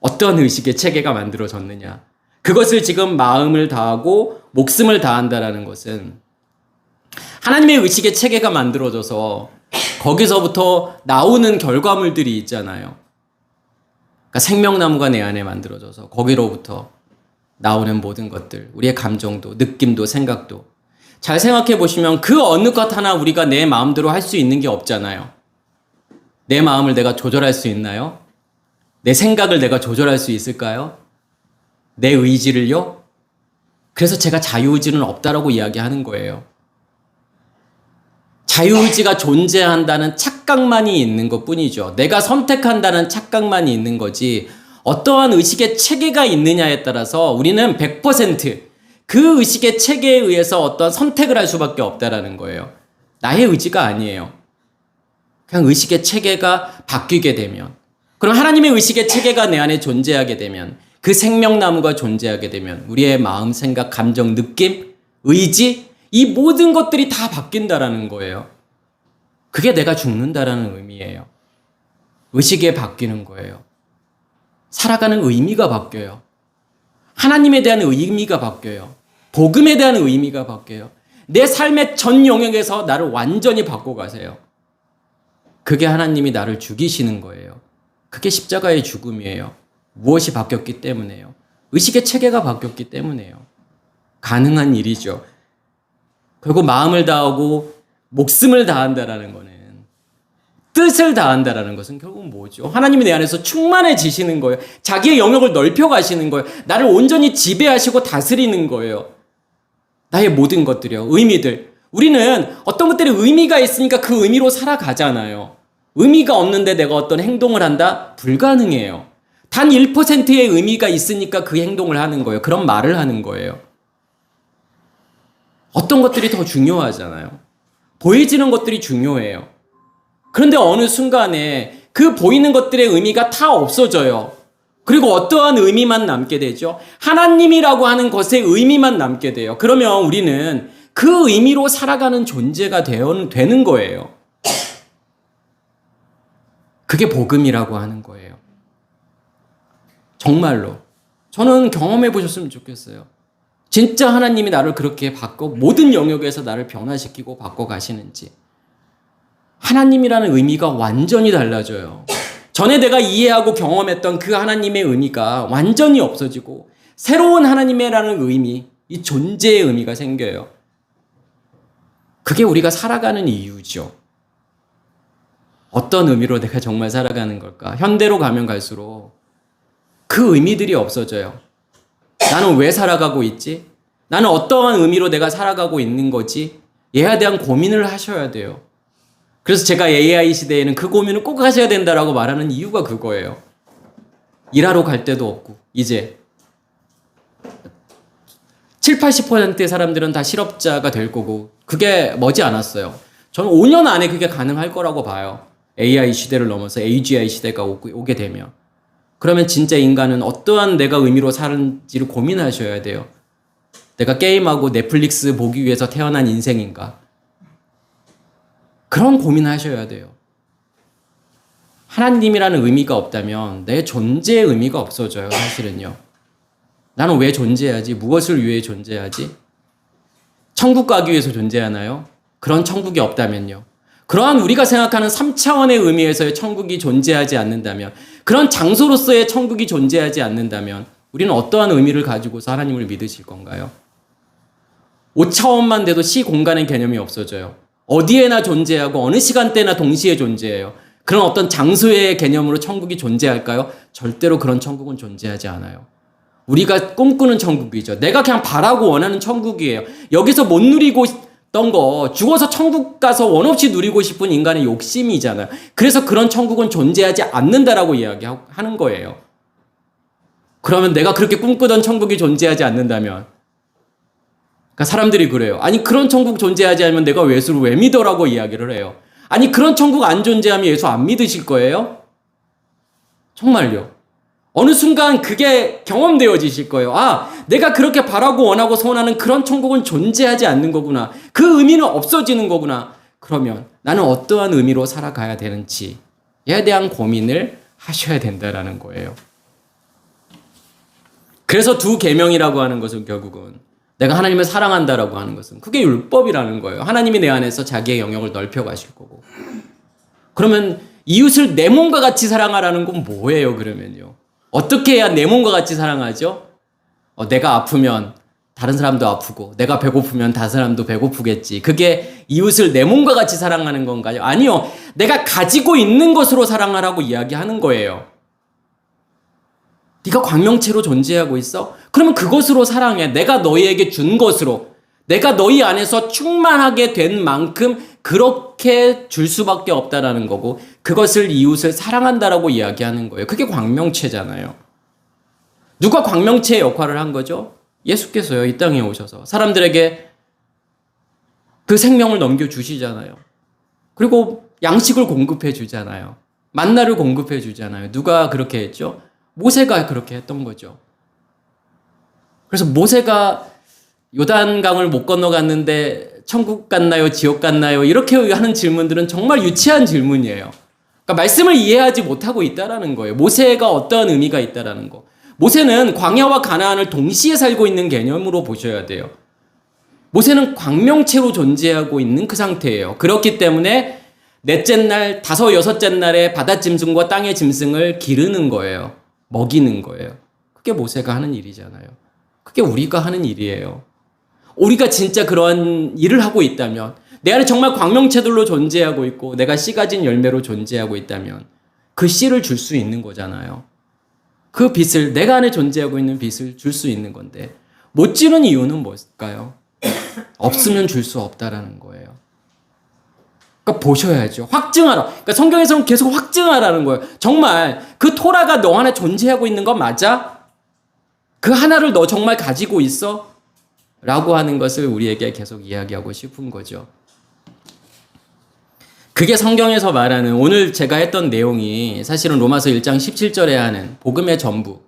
어떤 의식의 체계가 만들어졌느냐. 그것을 지금 마음을 다하고 목숨을 다한다라는 것은 하나님의 의식의 체계가 만들어져서 거기서부터 나오는 결과물들이 있잖아요. 그러니까 생명나무가 내 안에 만들어져서 거기로부터 나오는 모든 것들, 우리의 감정도, 느낌도, 생각도. 잘 생각해 보시면 그 어느 것 하나 우리가 내 마음대로 할 수 있는 게 없잖아요. 내 마음을 내가 조절할 수 있나요? 내 생각을 내가 조절할 수 있을까요? 내 의지를요? 그래서 제가 자유의지는 없다라고 이야기하는 거예요. 자유의지가 존재한다는 착각만이 있는 것 뿐이죠. 내가 선택한다는 착각만이 있는 거지 어떠한 의식의 체계가 있느냐에 따라서 우리는 100% 그 의식의 체계에 의해서 어떤 선택을 할 수밖에 없다라는 거예요. 나의 의지가 아니에요. 그냥 의식의 체계가 바뀌게 되면, 그럼 하나님의 의식의 체계가 내 안에 존재하게 되면, 그 생명나무가 존재하게 되면 우리의 마음, 생각, 감정, 느낌, 의지, 이 모든 것들이 다 바뀐다라는 거예요. 그게 내가 죽는다라는 의미예요. 의식이 바뀌는 거예요. 살아가는 의미가 바뀌어요. 하나님에 대한 의미가 바뀌어요. 복음에 대한 의미가 바뀌어요. 내 삶의 전 영역에서 나를 완전히 바꿔가세요. 그게 하나님이 나를 죽이시는 거예요. 그게 십자가의 죽음이에요. 무엇이 바뀌었기 때문에요. 의식의 체계가 바뀌었기 때문에요. 가능한 일이죠. 그리고 마음을 다하고 목숨을 다한다라는 거는, 뜻을 다한다라는 것은 결국 뭐죠? 하나님이 내 안에서 충만해지시는 거예요. 자기의 영역을 넓혀가시는 거예요. 나를 온전히 지배하시고 다스리는 거예요. 나의 모든 것들이요. 의미들. 우리는 어떤 것들이 의미가 있으니까 그 의미로 살아가잖아요. 의미가 없는데 내가 어떤 행동을 한다? 불가능해요. 단 1%의 의미가 있으니까 그 행동을 하는 거예요. 그런 말을 하는 거예요. 어떤 것들이 더 중요하잖아요. 보여지는 것들이 중요해요. 그런데 어느 순간에 그 보이는 것들의 의미가 다 없어져요. 그리고 어떠한 의미만 남게 되죠? 하나님이라고 하는 것의 의미만 남게 돼요. 그러면 우리는 그 의미로 살아가는 존재가 되는 거예요. 그게 복음이라고 하는 거예요. 정말로. 저는 경험해 보셨으면 좋겠어요. 진짜 하나님이 나를 그렇게 모든 영역에서 나를 변화시키고 바꿔 가시는지. 하나님이라는 의미가 완전히 달라져요. 전에 내가 이해하고 경험했던 그 하나님의 의미가 완전히 없어지고 새로운 하나님이라는 의미, 이 존재의 의미가 생겨요. 그게 우리가 살아가는 이유죠. 어떤 의미로 내가 정말 살아가는 걸까? 현대로 가면 갈수록 그 의미들이 없어져요. 나는 왜 살아가고 있지? 나는 어떠한 의미로 내가 살아가고 있는 거지? 얘에 대한 고민을 하셔야 돼요. 그래서 제가 AI 시대에는 그 고민을 꼭 하셔야 된다라고 말하는 이유가 그거예요. 일하러 갈 데도 없고 이제 70~80%의 사람들은 다 실업자가 될 거고 그게 머지 않았어요. 저는 5년 안에 그게 가능할 거라고 봐요. AI 시대를 넘어서 AGI 시대가 오게 되면. 그러면 진짜 인간은 어떠한 내가 의미로 사는지를 고민하셔야 돼요. 내가 게임하고 넷플릭스 보기 위해서 태어난 인생인가? 그런 고민하셔야 돼요. 하나님이라는 의미가 없다면 내 존재의 의미가 없어져요, 사실은요. 나는 왜 존재하지? 무엇을 위해 존재하지? 천국 가기 위해서 존재하나요? 그런 천국이 없다면요. 그러한 우리가 생각하는 3차원의 의미에서의 천국이 존재하지 않는다면, 그런 장소로서의 천국이 존재하지 않는다면 우리는 어떠한 의미를 가지고서 하나님을 믿으실 건가요? 5차원만 돼도 시공간의 개념이 없어져요. 어디에나 존재하고 어느 시간대나 동시에 존재해요. 그런 어떤 장소의 개념으로 천국이 존재할까요? 절대로 그런 천국은 존재하지 않아요. 우리가 꿈꾸는 천국이죠. 내가 그냥 바라고 원하는 천국이에요. 여기서 못 누리고 있던 거 죽어서 천국 가서 원 없이 누리고 싶은 인간의 욕심이잖아요. 그래서 그런 천국은 존재하지 않는다라고 이야기하는 거예요. 그러면 내가 그렇게 꿈꾸던 천국이 존재하지 않는다면, 그러니까 사람들이 그래요. 아니 그런 천국 존재하지 않으면 내가 예수를 왜 믿어라고 이야기를 해요. 아니 그런 천국 안 존재하면 예수 안 믿으실 거예요? 정말요. 어느 순간 그게 경험되어지실 거예요. 아, 내가 그렇게 바라고 원하고 소원하는 그런 천국은 존재하지 않는 거구나. 그 의미는 없어지는 거구나. 그러면 나는 어떠한 의미로 살아가야 되는지에 대한 고민을 하셔야 된다라는 거예요. 그래서 두 계명이라고 하는 것은 결국은 내가 하나님을 사랑한다라고 하는 것은 그게 율법이라는 거예요. 하나님이 내 안에서 자기의 영역을 넓혀 가실 거고. 그러면 이웃을 내 몸과 같이 사랑하라는 건 뭐예요, 그러면요? 어떻게 해야 내 몸과 같이 사랑하죠? 내가 아프면 다른 사람도 아프고 내가 배고프면 다른 사람도 배고프겠지. 그게 이웃을 내 몸과 같이 사랑하는 건가요? 아니요. 내가 가지고 있는 것으로 사랑하라고 이야기하는 거예요. 네가 광명체로 존재하고 있어? 그러면 그것으로 사랑해. 내가 너희에게 준 것으로. 내가 너희 안에서 충만하게 된 만큼 그렇게 줄 수밖에 없다라는 거고, 그것을 이웃을 사랑한다라고 이야기하는 거예요. 그게 광명체잖아요. 누가 광명체의 역할을 한 거죠? 예수께서요. 이 땅에 오셔서 사람들에게 그 생명을 넘겨주시잖아요. 그리고 양식을 공급해 주잖아요. 만나를 공급해 주잖아요. 누가 그렇게 했죠? 모세가 그렇게 했던 거죠. 그래서 모세가 요단강을 못 건너갔는데 천국 갔나요? 지옥 갔나요? 이렇게 하는 질문들은 정말 유치한 질문이에요. 그러니까 말씀을 이해하지 못하고 있다라는 거예요. 모세가 어떠한 의미가 있다라는 거. 모세는 광야와 가나안을 동시에 살고 있는 개념으로 보셔야 돼요. 모세는 광명체로 존재하고 있는 그 상태예요. 그렇기 때문에 넷째 날, 다섯, 여섯째 날에 바다 짐승과 땅의 짐승을 기르는 거예요. 먹이는 거예요. 그게 모세가 하는 일이잖아요. 그게 우리가 하는 일이에요. 우리가 진짜 그런 일을 하고 있다면, 내 안에 정말 광명체들로 존재하고 있고 내가 씨 가진 열매로 존재하고 있다면 그 씨를 줄 수 있는 거잖아요. 그 빛을, 내가 안에 존재하고 있는 빛을 줄 수 있는 건데 못 주는 이유는 뭘까요? 없으면 줄 수 없다라는 거예요. 그러니까 보셔야죠. 확증하라. 그러니까 성경에서는 계속 확증하라는 거예요. 정말 그 토라가 너 안에 존재하고 있는 거 맞아? 그 하나를 너 정말 가지고 있어? 라고 하는 것을 우리에게 계속 이야기하고 싶은 거죠. 그게 성경에서 말하는, 오늘 제가 했던 내용이 사실은 로마서 1장 17절에 하는 복음의 전부.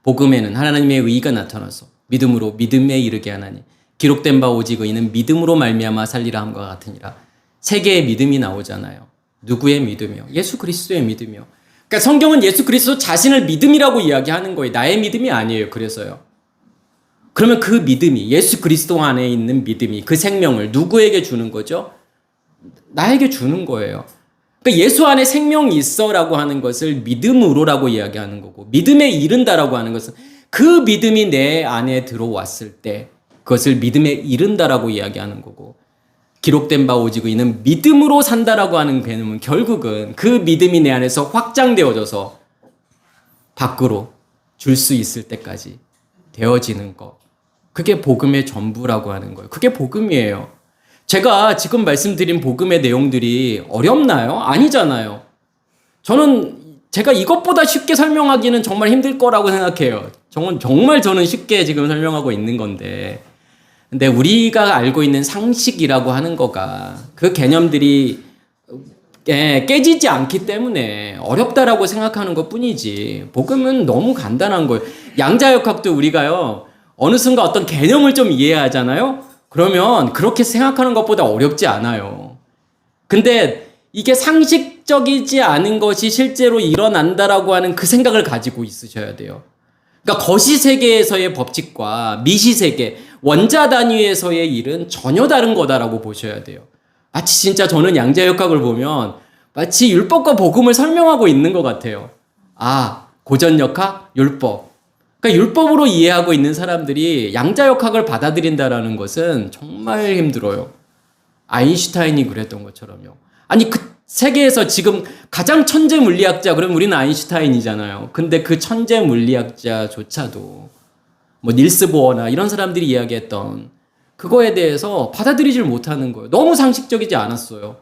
복음에는 하나님의 의의가 나타나서 믿음으로 믿음에 이르게 하나니 기록된 바 오직 의인은 믿음으로 말미암아 살리라 함과 같으니라. 세 개의 믿음이 나오잖아요. 누구의 믿음이요? 예수 그리스도의 믿음이요. 그러니까 성경은 예수 그리스도 자신을 믿음이라고 이야기하는 거예요. 나의 믿음이 아니에요. 그래서요. 그러면 그 믿음이, 예수 그리스도 안에 있는 믿음이 그 생명을 누구에게 주는 거죠? 나에게 주는 거예요. 그러니까 예수 안에 생명이 있어라고 하는 것을 믿음으로라고 이야기하는 거고, 믿음에 이른다라고 하는 것은 그 믿음이 내 안에 들어왔을 때 그것을 믿음에 이른다라고 이야기하는 거고, 기록된 바 오직 의인은 믿음으로 산다라고 하는 개념은 결국은 그 믿음이 내 안에서 확장되어져서 밖으로 줄 수 있을 때까지 되어지는 것. 그게 복음의 전부라고 하는 거예요. 그게 복음이에요. 제가 지금 말씀드린 복음의 내용들이 어렵나요? 아니잖아요. 저는 제가 이것보다 쉽게 설명하기는 정말 힘들 거라고 생각해요. 정말 저는 쉽게 지금 설명하고 있는 건데. 근데 우리가 알고 있는 상식이라고 하는 거가 그 개념들이 깨지지 않기 때문에 어렵다라고 생각하는 것 뿐이지. 복음은 너무 간단한 거예요. 양자역학도 우리가요, 어느 순간 어떤 개념을 좀 이해하잖아요? 그러면 그렇게 생각하는 것보다 어렵지 않아요. 근데 이게 상식적이지 않은 것이 실제로 일어난다라고 하는 그 생각을 가지고 있으셔야 돼요. 그러니까 거시세계에서의 법칙과 미시세계, 원자 단위에서의 일은 전혀 다른 거다라고 보셔야 돼요. 마치 진짜 저는 양자역학을 보면 마치 율법과 복음을 설명하고 있는 것 같아요. 아, 고전역학, 율법. 그러니까 율법으로 이해하고 있는 사람들이 양자역학을 받아들인다라는 것은 정말 힘들어요. 아인슈타인이 그랬던 것처럼요. 아니, 그 세계에서 지금 가장 천재 물리학자, 그럼 우리는 아인슈타인이잖아요. 근데 그 천재 물리학자조차도 뭐 닐스 보어나 이런 사람들이 이야기했던 그거에 대해서 받아들이질 못하는 거예요. 너무 상식적이지 않았어요.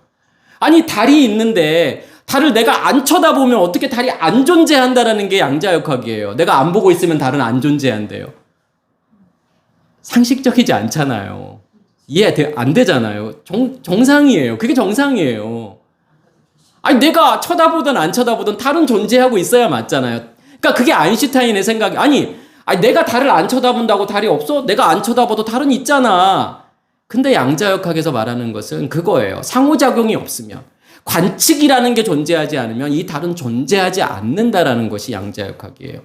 아니, 달이 있는데 달을 내가 안 쳐다보면 어떻게 달이 안 존재한다라는 게 양자역학이에요. 내가 안 보고 있으면 달은 안 존재한대요. 상식적이지 않잖아요. 이해 안 되잖아요. 정상이에요. 그게 정상이에요. 아니, 내가 쳐다보든 안 쳐다보든 달은 존재하고 있어야 맞잖아요. 그러니까 그게 아인슈타인의 생각이, 아니 내가 달을 안 쳐다본다고 달이 없어? 내가 안 쳐다봐도 달은 있잖아. 근데 양자역학에서 말하는 것은 그거예요. 상호작용이 없으면, 관측이라는 게 존재하지 않으면 이 달은 존재하지 않는다라는 것이 양자역학이에요.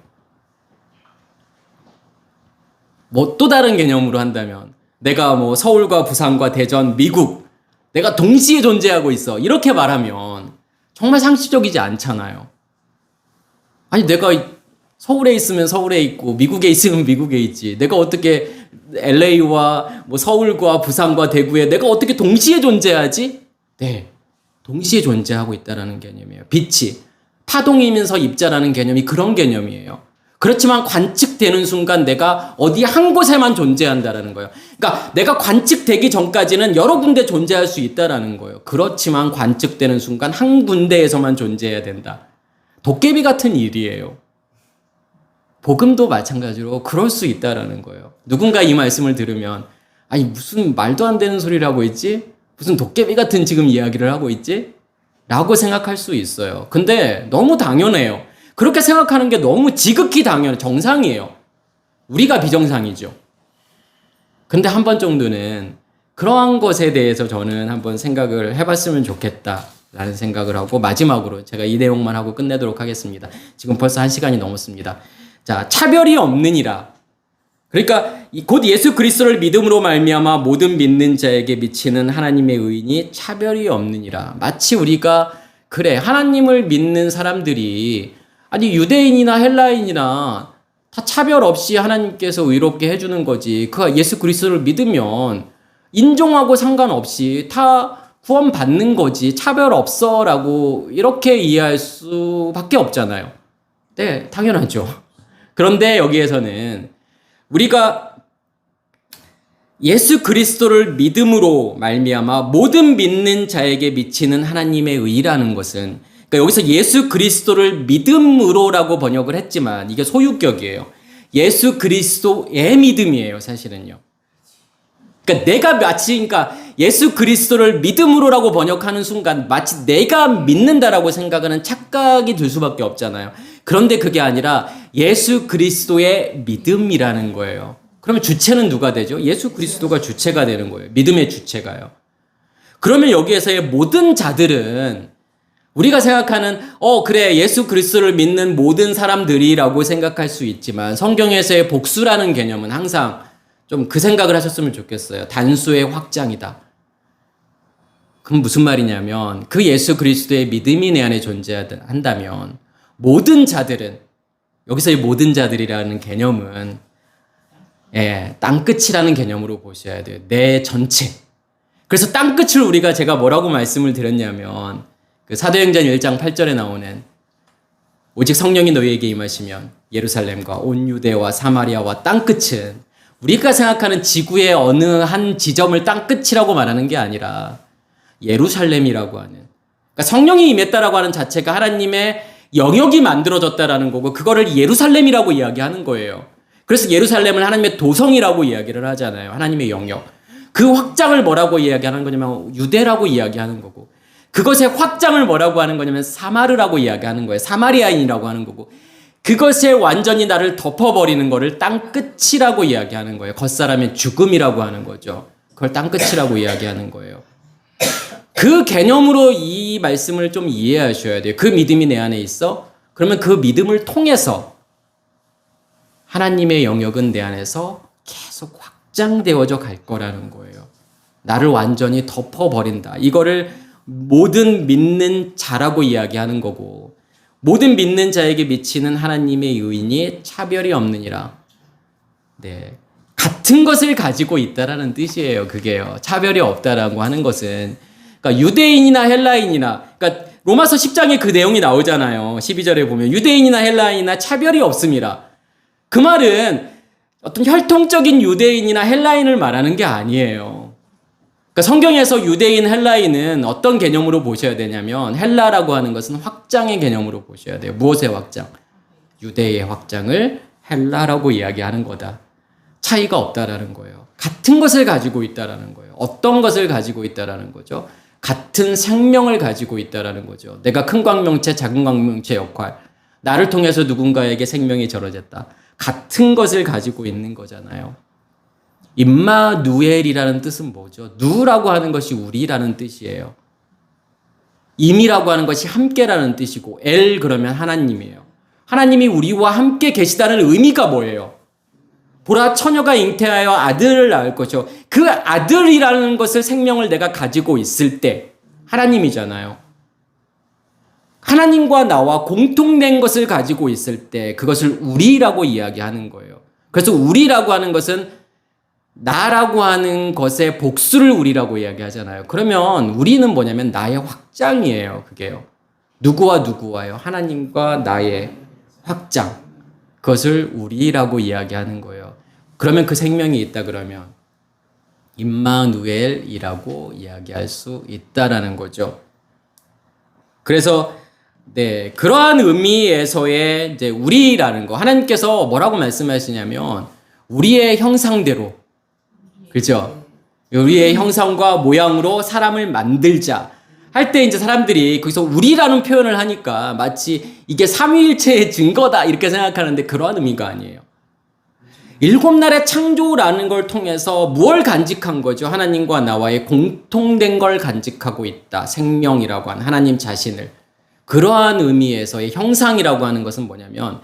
뭐 또 다른 개념으로 한다면, 내가 뭐 서울과 부산과 대전, 미국, 내가 동시에 존재하고 있어, 이렇게 말하면 정말 상식적이지 않잖아요. 아니, 내가 서울에 있으면 서울에 있고 미국에 있으면 미국에 있지. 내가 어떻게 LA와 뭐 서울과 부산과 대구에 내가 어떻게 동시에 존재하지? 네, 동시에 존재하고 있다는 개념이에요. 빛이 파동이면서 입자라는 개념이 그런 개념이에요. 그렇지만 관측되는 순간 내가 어디 한 곳에만 존재한다라는 거예요. 그러니까 내가 관측되기 전까지는 여러 군데 존재할 수 있다라는 거예요. 그렇지만 관측되는 순간 한 군데에서만 존재해야 된다. 도깨비 같은 일이에요. 복음도 마찬가지로 그럴 수 있다라는 거예요. 누군가 이 말씀을 들으면, 아니 무슨 말도 안 되는 소리를 하고 있지? 무슨 도깨비 같은 지금 이야기를 하고 있지? 라고 생각할 수 있어요. 근데 너무 당연해요. 그렇게 생각하는 게 너무 지극히 당연해. 정상이에요. 우리가 비정상이죠. 근데 한 번 정도는 그러한 것에 대해서 저는 한번 생각을 해봤으면 좋겠다라는 생각을 하고, 마지막으로 제가 이 내용만 하고 끝내도록 하겠습니다. 지금 벌써 1시간이 넘었습니다. 자, 차별이 없느니라. 그러니까 곧 예수 그리스도를 믿음으로 말미암아 모든 믿는 자에게 미치는 하나님의 의인이 차별이 없느니라. 마치 우리가, 그래, 하나님을 믿는 사람들이, 아니 유대인이나 헬라인이나 다 차별 없이 하나님께서 의롭게 해주는 거지. 그 예수 그리스도를 믿으면 인종하고 상관없이 다 구원받는 거지. 차별 없어라고 이렇게 이해할 수밖에 없잖아요. 네, 당연하죠. 그런데 여기에서는 우리가 예수 그리스도를 믿음으로 말미암아 모든 믿는 자에게 미치는 하나님의 의라는 것은, 그러니까 여기서 예수 그리스도를 믿음으로라고 번역을 했지만 이게 소유격이에요. 예수 그리스도의 믿음이에요, 사실은요. 그러니까 내가 마치, 그러니까 예수 그리스도를 믿음으로라고 번역하는 순간 마치 내가 믿는다라고 생각하는 착각이 들 수밖에 없잖아요. 그런데 그게 아니라 예수 그리스도의 믿음이라는 거예요. 그러면 주체는 누가 되죠? 예수 그리스도가 주체가 되는 거예요. 믿음의 주체가요. 그러면 여기에서의 모든 자들은 우리가 생각하는, 그래, 예수 그리스도를 믿는 모든 사람들이라고 생각할 수 있지만, 성경에서의 복수라는 개념은 항상 좀 그 생각을 하셨으면 좋겠어요. 단수의 확장이다. 그럼 무슨 말이냐면, 그 예수 그리스도의 믿음이 내 안에 존재한다면 모든 자들은, 여기서의 모든 자들이라는 개념은 땅끝이라는 개념으로 보셔야 돼요. 내 전체. 그래서 땅끝을 우리가, 제가 뭐라고 말씀을 드렸냐면, 그 사도행전 1장 8절에 나오는, 오직 성령이 너희에게 임하시면 예루살렘과 온 유대와 사마리아와 땅끝은, 우리가 생각하는 지구의 어느 한 지점을 땅끝이라고 말하는 게 아니라 예루살렘이라고 하는, 그러니까 성령이 임했다라고 하는 자체가 하나님의 영역이 만들어졌다라는 거고 그거를 예루살렘이라고 이야기하는 거예요. 그래서 예루살렘을 하나님의 도성이라고 이야기를 하잖아요. 하나님의 영역. 그 확장을 뭐라고 이야기하는 거냐면 유대라고 이야기하는 거고 그것의 확장을 뭐라고 하는 거냐면 사마르라고 이야기하는 거예요. 사마리아인이라고 하는 거고 그것에 완전히 나를 덮어버리는 거를 땅끝이라고 이야기하는 거예요. 겉사람의 죽음이라고 하는 거죠. 그걸 땅끝이라고 이야기하는 거예요. 그 개념으로 이 말씀을 좀 이해하셔야 돼요. 그 믿음이 내 안에 있어? 그러면 그 믿음을 통해서 하나님의 영역은 내 안에서 계속 확장되어져 갈 거라는 거예요. 나를 완전히 덮어버린다. 이거를 모든 믿는 자라고 이야기하는 거고 모든 믿는 자에게 미치는 하나님의 의인이 차별이 없느니라. 네, 같은 것을 가지고 있다라는 뜻이에요. 그게요. 차별이 없다라고 하는 것은 그러니까 유대인이나 헬라인이나 그러니까 로마서 10장에 그 내용이 나오잖아요. 12절에 보면 유대인이나 헬라인이나 차별이 없음이라. 그 말은 어떤 혈통적인 유대인이나 헬라인을 말하는 게 아니에요. 그러니까 성경에서 유대인, 헬라인은 어떤 개념으로 보셔야 되냐면 헬라라고 하는 것은 확장의 개념으로 보셔야 돼요. 무엇의 확장? 유대의 확장을 헬라라고 이야기하는 거다. 차이가 없다라는 거예요. 같은 것을 가지고 있다라는 거예요. 어떤 것을 가지고 있다라는 거죠? 같은 생명을 가지고 있다라는 거죠. 내가 큰 광명체, 작은 광명체 역할. 나를 통해서 누군가에게 생명이 절어졌다. 같은 것을 가지고 있는 거잖아요. 임마누엘이라는 뜻은 뭐죠? 누라고 하는 것이 우리라는 뜻이에요. 임이라고 하는 것이 함께라는 뜻이고 엘 그러면 하나님이에요. 하나님이 우리와 함께 계시다는 의미가 뭐예요? 보라 처녀가 잉태하여 아들을 낳을 것이요. 그 아들이라는 것을 생명을 내가 가지고 있을 때 하나님이잖아요. 하나님과 나와 공통된 것을 가지고 있을 때 그것을 우리라고 이야기하는 거예요. 그래서 우리라고 하는 것은 나라고 하는 것의 복수를 우리라고 이야기하잖아요. 그러면 우리는 뭐냐면 나의 확장이에요. 그게요. 누구와 누구와요? 하나님과 나의 확장. 그것을 우리라고 이야기하는 거예요. 그러면 그 생명이 있다 그러면 임마누엘이라고 이야기할 수 있다라는 거죠. 그래서 네, 그러한 의미에서의 이제 우리라는 거 하나님께서 뭐라고 말씀하시냐면 우리의 형상대로 그죠? 우리의 형상과 모양으로 사람을 만들자 할 때 이제 사람들이 거기서 우리라는 표현을 하니까 마치 이게 삼위일체의 증거다 이렇게 생각하는데 그러한 의미가 아니에요. 일곱 날의 창조라는 걸 통해서 무엇을 간직한 거죠? 하나님과 나와의 공통된 걸 간직하고 있다. 생명이라고 하는 하나님 자신을. 그러한 의미에서의 형상이라고 하는 것은 뭐냐면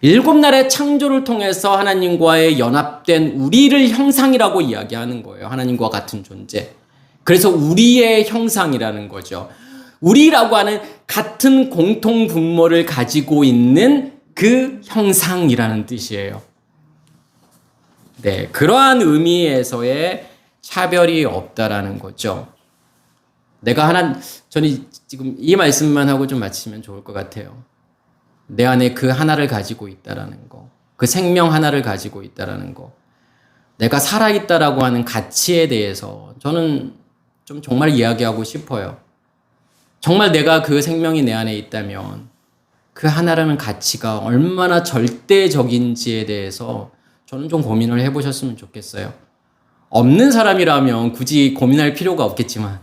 일곱 날의 창조를 통해서 하나님과의 연합된 우리를 형상이라고 이야기하는 거예요. 하나님과 같은 존재. 그래서 우리의 형상이라는 거죠. 우리라고 하는 같은 공통 분모를 가지고 있는 그 형상이라는 뜻이에요. 네, 그러한 의미에서의 차별이 없다라는 거죠. 저는 지금 이 말씀만 하고 좀 마치면 좋을 것 같아요. 내 안에 그 하나를 가지고 있다라는 거, 그 생명 하나를 가지고 있다라는 거, 내가 살아있다라고 하는 가치에 대해서 저는 좀 정말 이야기하고 싶어요. 정말 내가 그 생명이 내 안에 있다면 그 하나라는 가치가 얼마나 절대적인지에 대해서 저는 좀 고민을 해보셨으면 좋겠어요. 없는 사람이라면 굳이 고민할 필요가 없겠지만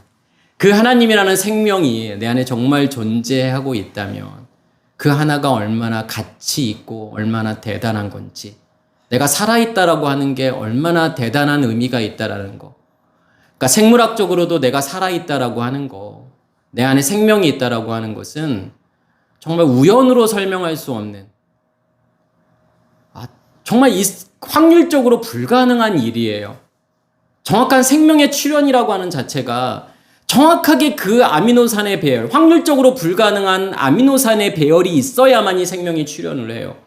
그 하나님이라는 생명이 내 안에 정말 존재하고 있다면 그 하나가 얼마나 가치 있고 얼마나 대단한 건지, 내가 살아있다라고 하는 게 얼마나 대단한 의미가 있다라는 거, 그러니까 생물학적으로도 내가 살아있다라고 하는 거, 내 안에 생명이 있다라고 하는 것은 정말 우연으로 설명할 수 없는, 정말 확률적으로 불가능한 일이에요. 정확한 생명의 출현이라고 하는 자체가 정확하게 그 아미노산의 배열, 확률적으로 불가능한 아미노산의 배열이 있어야만이 생명이 출현을 해요.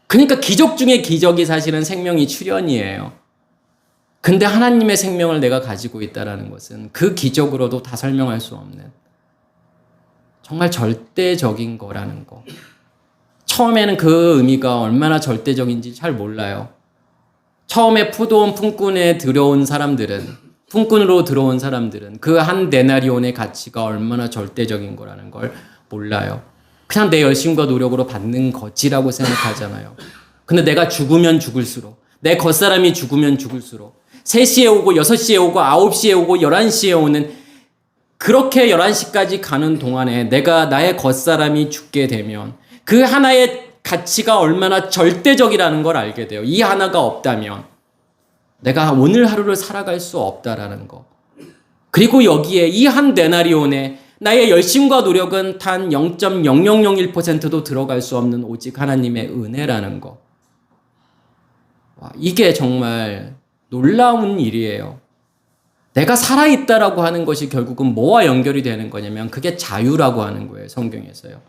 그러니까 기적 중에 기적이 사실은 생명이 출현이에요. 근데 하나님의 생명을 내가 가지고 있다는 것은 그 기적으로도 다 설명할 수 없는 정말 절대적인 거라는 거. 처음에는 그 의미가 얼마나 절대적인지 잘 몰라요. 처음에 포도원 품꾼에 들어온 사람들은, 품꾼으로 들어온 사람들은 그 한 데나리온의 가치가 얼마나 절대적인 거라는 걸 몰라요. 그냥 내 열심과 노력으로 받는 거지라고 생각하잖아요. 근데 내가 죽으면 죽을수록, 내 겉사람이 죽으면 죽을수록 3시에 오고 6시에 오고 9시에 오고 11시에 오는, 그렇게 11시까지 가는 동안에 내가 나의 겉사람이 죽게 되면 그 하나의 가치가 얼마나 절대적이라는 걸 알게 돼요. 이 하나가 없다면 내가 오늘 하루를 살아갈 수 없다라는 거. 그리고 여기에 이 한 데나리온에 나의 열심과 노력은 단 0.0001%도 들어갈 수 없는 오직 하나님의 은혜라는 거. 와, 이게 정말 놀라운 일이에요. 내가 살아있다라고 하는 것이 결국은 뭐와 연결이 되는 거냐면 그게 자유라고 하는 거예요. 성경에서요.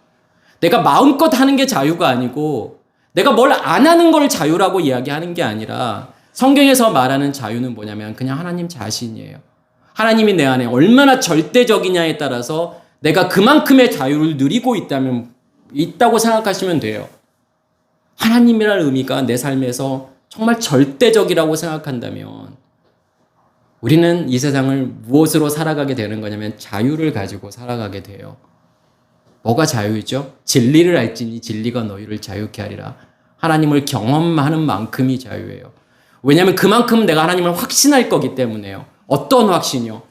내가 마음껏 하는 게 자유가 아니고 내가 뭘 안 하는 걸 자유라고 이야기하는 게 아니라 성경에서 말하는 자유는 뭐냐면 그냥 하나님 자신이에요. 하나님이 내 안에 얼마나 절대적이냐에 따라서 내가 그만큼의 자유를 누리고 있다고 생각하시면 돼요. 하나님이라는 의미가 내 삶에서 정말 절대적이라고 생각한다면 우리는 이 세상을 무엇으로 살아가게 되는 거냐면 자유를 가지고 살아가게 돼요. 뭐가 자유죠? 진리를 알지니 진리가 너희를 자유케 하리라. 하나님을 경험하는 만큼이 자유예요. 왜냐하면 그만큼 내가 하나님을 확신할 거기 때문에요. 어떤 확신이요?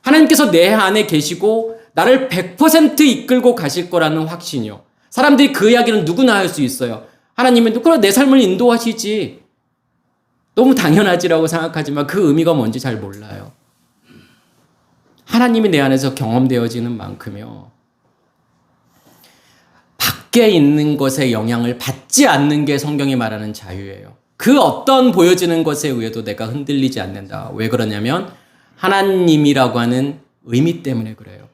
하나님께서 내 안에 계시고 나를 100% 이끌고 가실 거라는 확신이요. 사람들이 그 이야기는 누구나 할 수 있어요. 하나님은 그래 내 삶을 인도하시지. 너무 당연하지라고 생각하지만 그 의미가 뭔지 잘 몰라요. 하나님이 내 안에서 경험되어지는 만큼요. 밖에 있는 것에 영향을 받지 않는 게 성경이 말하는 자유예요. 그 어떤 보여지는 것에 의해도 내가 흔들리지 않는다. 왜 그러냐면 하나님이라고 하는 의미 때문에 그래요.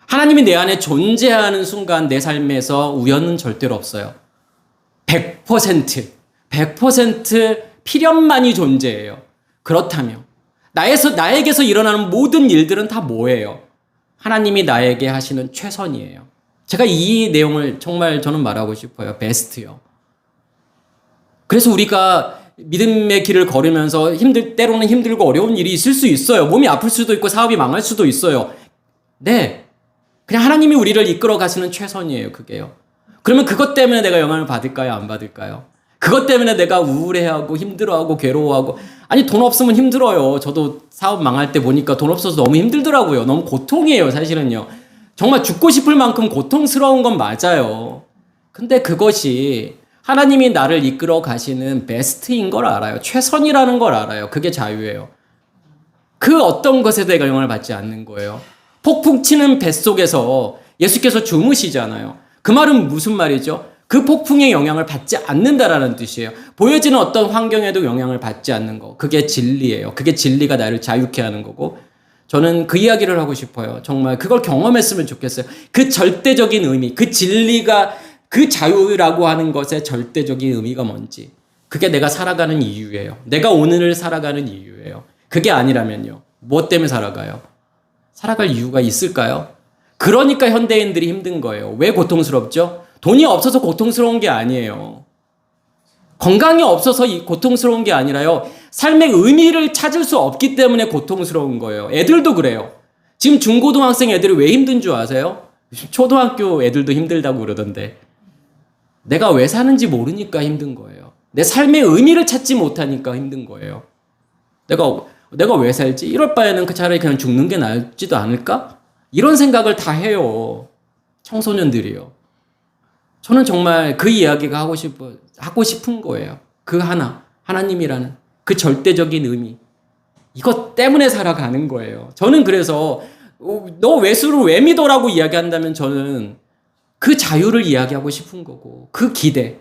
하나님이 내 안에 존재하는 순간 내 삶에서 우연은 절대로 없어요. 100% 필연만이 존재해요. 그렇다면 나에게서 일어나는 모든 일들은 다 뭐예요? 하나님이 나에게 하시는 최선이에요. 제가 이 내용을 정말 저는 말하고 싶어요. 베스트요. 그래서 우리가 믿음의 길을 걸으면서 때로는 힘들고 어려운 일이 있을 수 있어요. 몸이 아플 수도 있고 사업이 망할 수도 있어요. 네. 그냥 하나님이 우리를 이끌어 가시는 최선이에요. 그게요. 그러면 그것 때문에 내가 영향을 받을까요? 안 받을까요? 그것 때문에 내가 우울해하고 힘들어하고 괴로워하고, 아니 돈 없으면 힘들어요. 저도 사업 망할 때 보니까 돈 없어서 너무 힘들더라고요. 너무 고통이에요. 사실은요. 정말 죽고 싶을 만큼 고통스러운 건 맞아요. 근데 그것이 하나님이 나를 이끌어 가시는 베스트인 걸 알아요. 최선이라는 걸 알아요. 그게 자유예요. 그 어떤 것에 내가 영향을 받지 않는 거예요. 폭풍 치는 뱃속에서 예수께서 주무시잖아요. 그 말은 무슨 말이죠? 그 폭풍의 영향을 받지 않는다라는 뜻이에요. 보여지는 어떤 환경에도 영향을 받지 않는 거. 그게 진리예요. 그게 진리가 나를 자유케 하는 거고, 저는 그 이야기를 하고 싶어요. 정말 그걸 경험했으면 좋겠어요. 그 절대적인 의미, 그 진리가, 그 자유라고 하는 것의 절대적인 의미가 뭔지. 그게 내가 살아가는 이유예요. 내가 오늘을 살아가는 이유예요. 그게 아니라면요. 무엇 때문에 살아가요? 살아갈 이유가 있을까요? 그러니까 현대인들이 힘든 거예요. 왜 고통스럽죠? 돈이 없어서 고통스러운 게 아니에요. 건강이 없어서 고통스러운 게 아니라요. 삶의 의미를 찾을 수 없기 때문에 고통스러운 거예요. 애들도 그래요. 지금 중고등학생 애들이 왜 힘든 줄 아세요? 초등학교 애들도 힘들다고 그러던데. 내가 왜 사는지 모르니까 힘든 거예요. 내 삶의 의미를 찾지 못하니까 힘든 거예요. 내가 왜 살지? 이럴 바에는 차라리 그냥 죽는 게 낫지도 않을까? 이런 생각을 다 해요. 청소년들이요. 저는 정말 그 이야기가 하고 싶은 거예요. 그 하나님이라는 그 절대적인 의미. 이것 때문에 살아가는 거예요. 저는 그래서 너 예수를 왜 믿어라고 이야기한다면 저는 그 자유를 이야기하고 싶은 거고, 그 기대.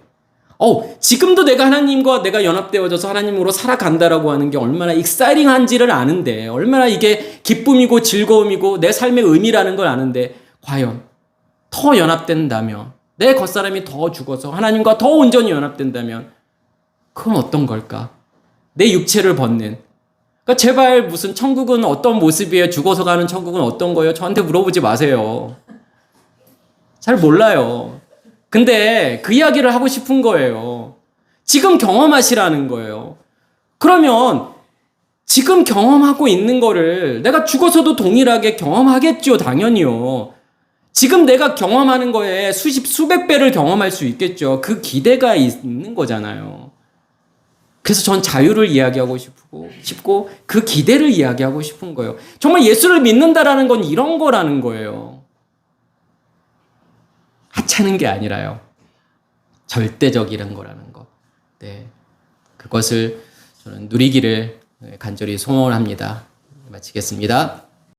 지금도 내가 하나님과 내가 연합되어져서 하나님으로 살아간다라고 하는 게 얼마나 익사이팅한지를 아는데, 얼마나 이게 기쁨이고 즐거움이고 내 삶의 의미라는 걸 아는데, 과연 더 연합된다면, 내 겉사람이 더 죽어서 하나님과 더 온전히 연합된다면 그건 어떤 걸까? 내 육체를 벗는. 그러니까 제발 무슨 천국은 어떤 모습이에요? 죽어서 가는 천국은 어떤 거예요? 저한테 물어보지 마세요. 잘 몰라요. 근데 그 이야기를 하고 싶은 거예요. 지금 경험하시라는 거예요. 그러면 지금 경험하고 있는 거를 내가 죽어서도 동일하게 경험하겠죠, 당연히요. 지금 내가 경험하는 거에 수백 배를 경험할 수 있겠죠. 그 기대가 있는 거잖아요. 그래서 전 자유를 이야기하고 싶고 그 기대를 이야기하고 싶은 거예요. 정말 예수를 믿는다라는 건 이런 거라는 거예요. 하찮은 게 아니라요. 절대적이란 거라는 거. 네. 그것을 저는 누리기를 간절히 소원합니다. 마치겠습니다.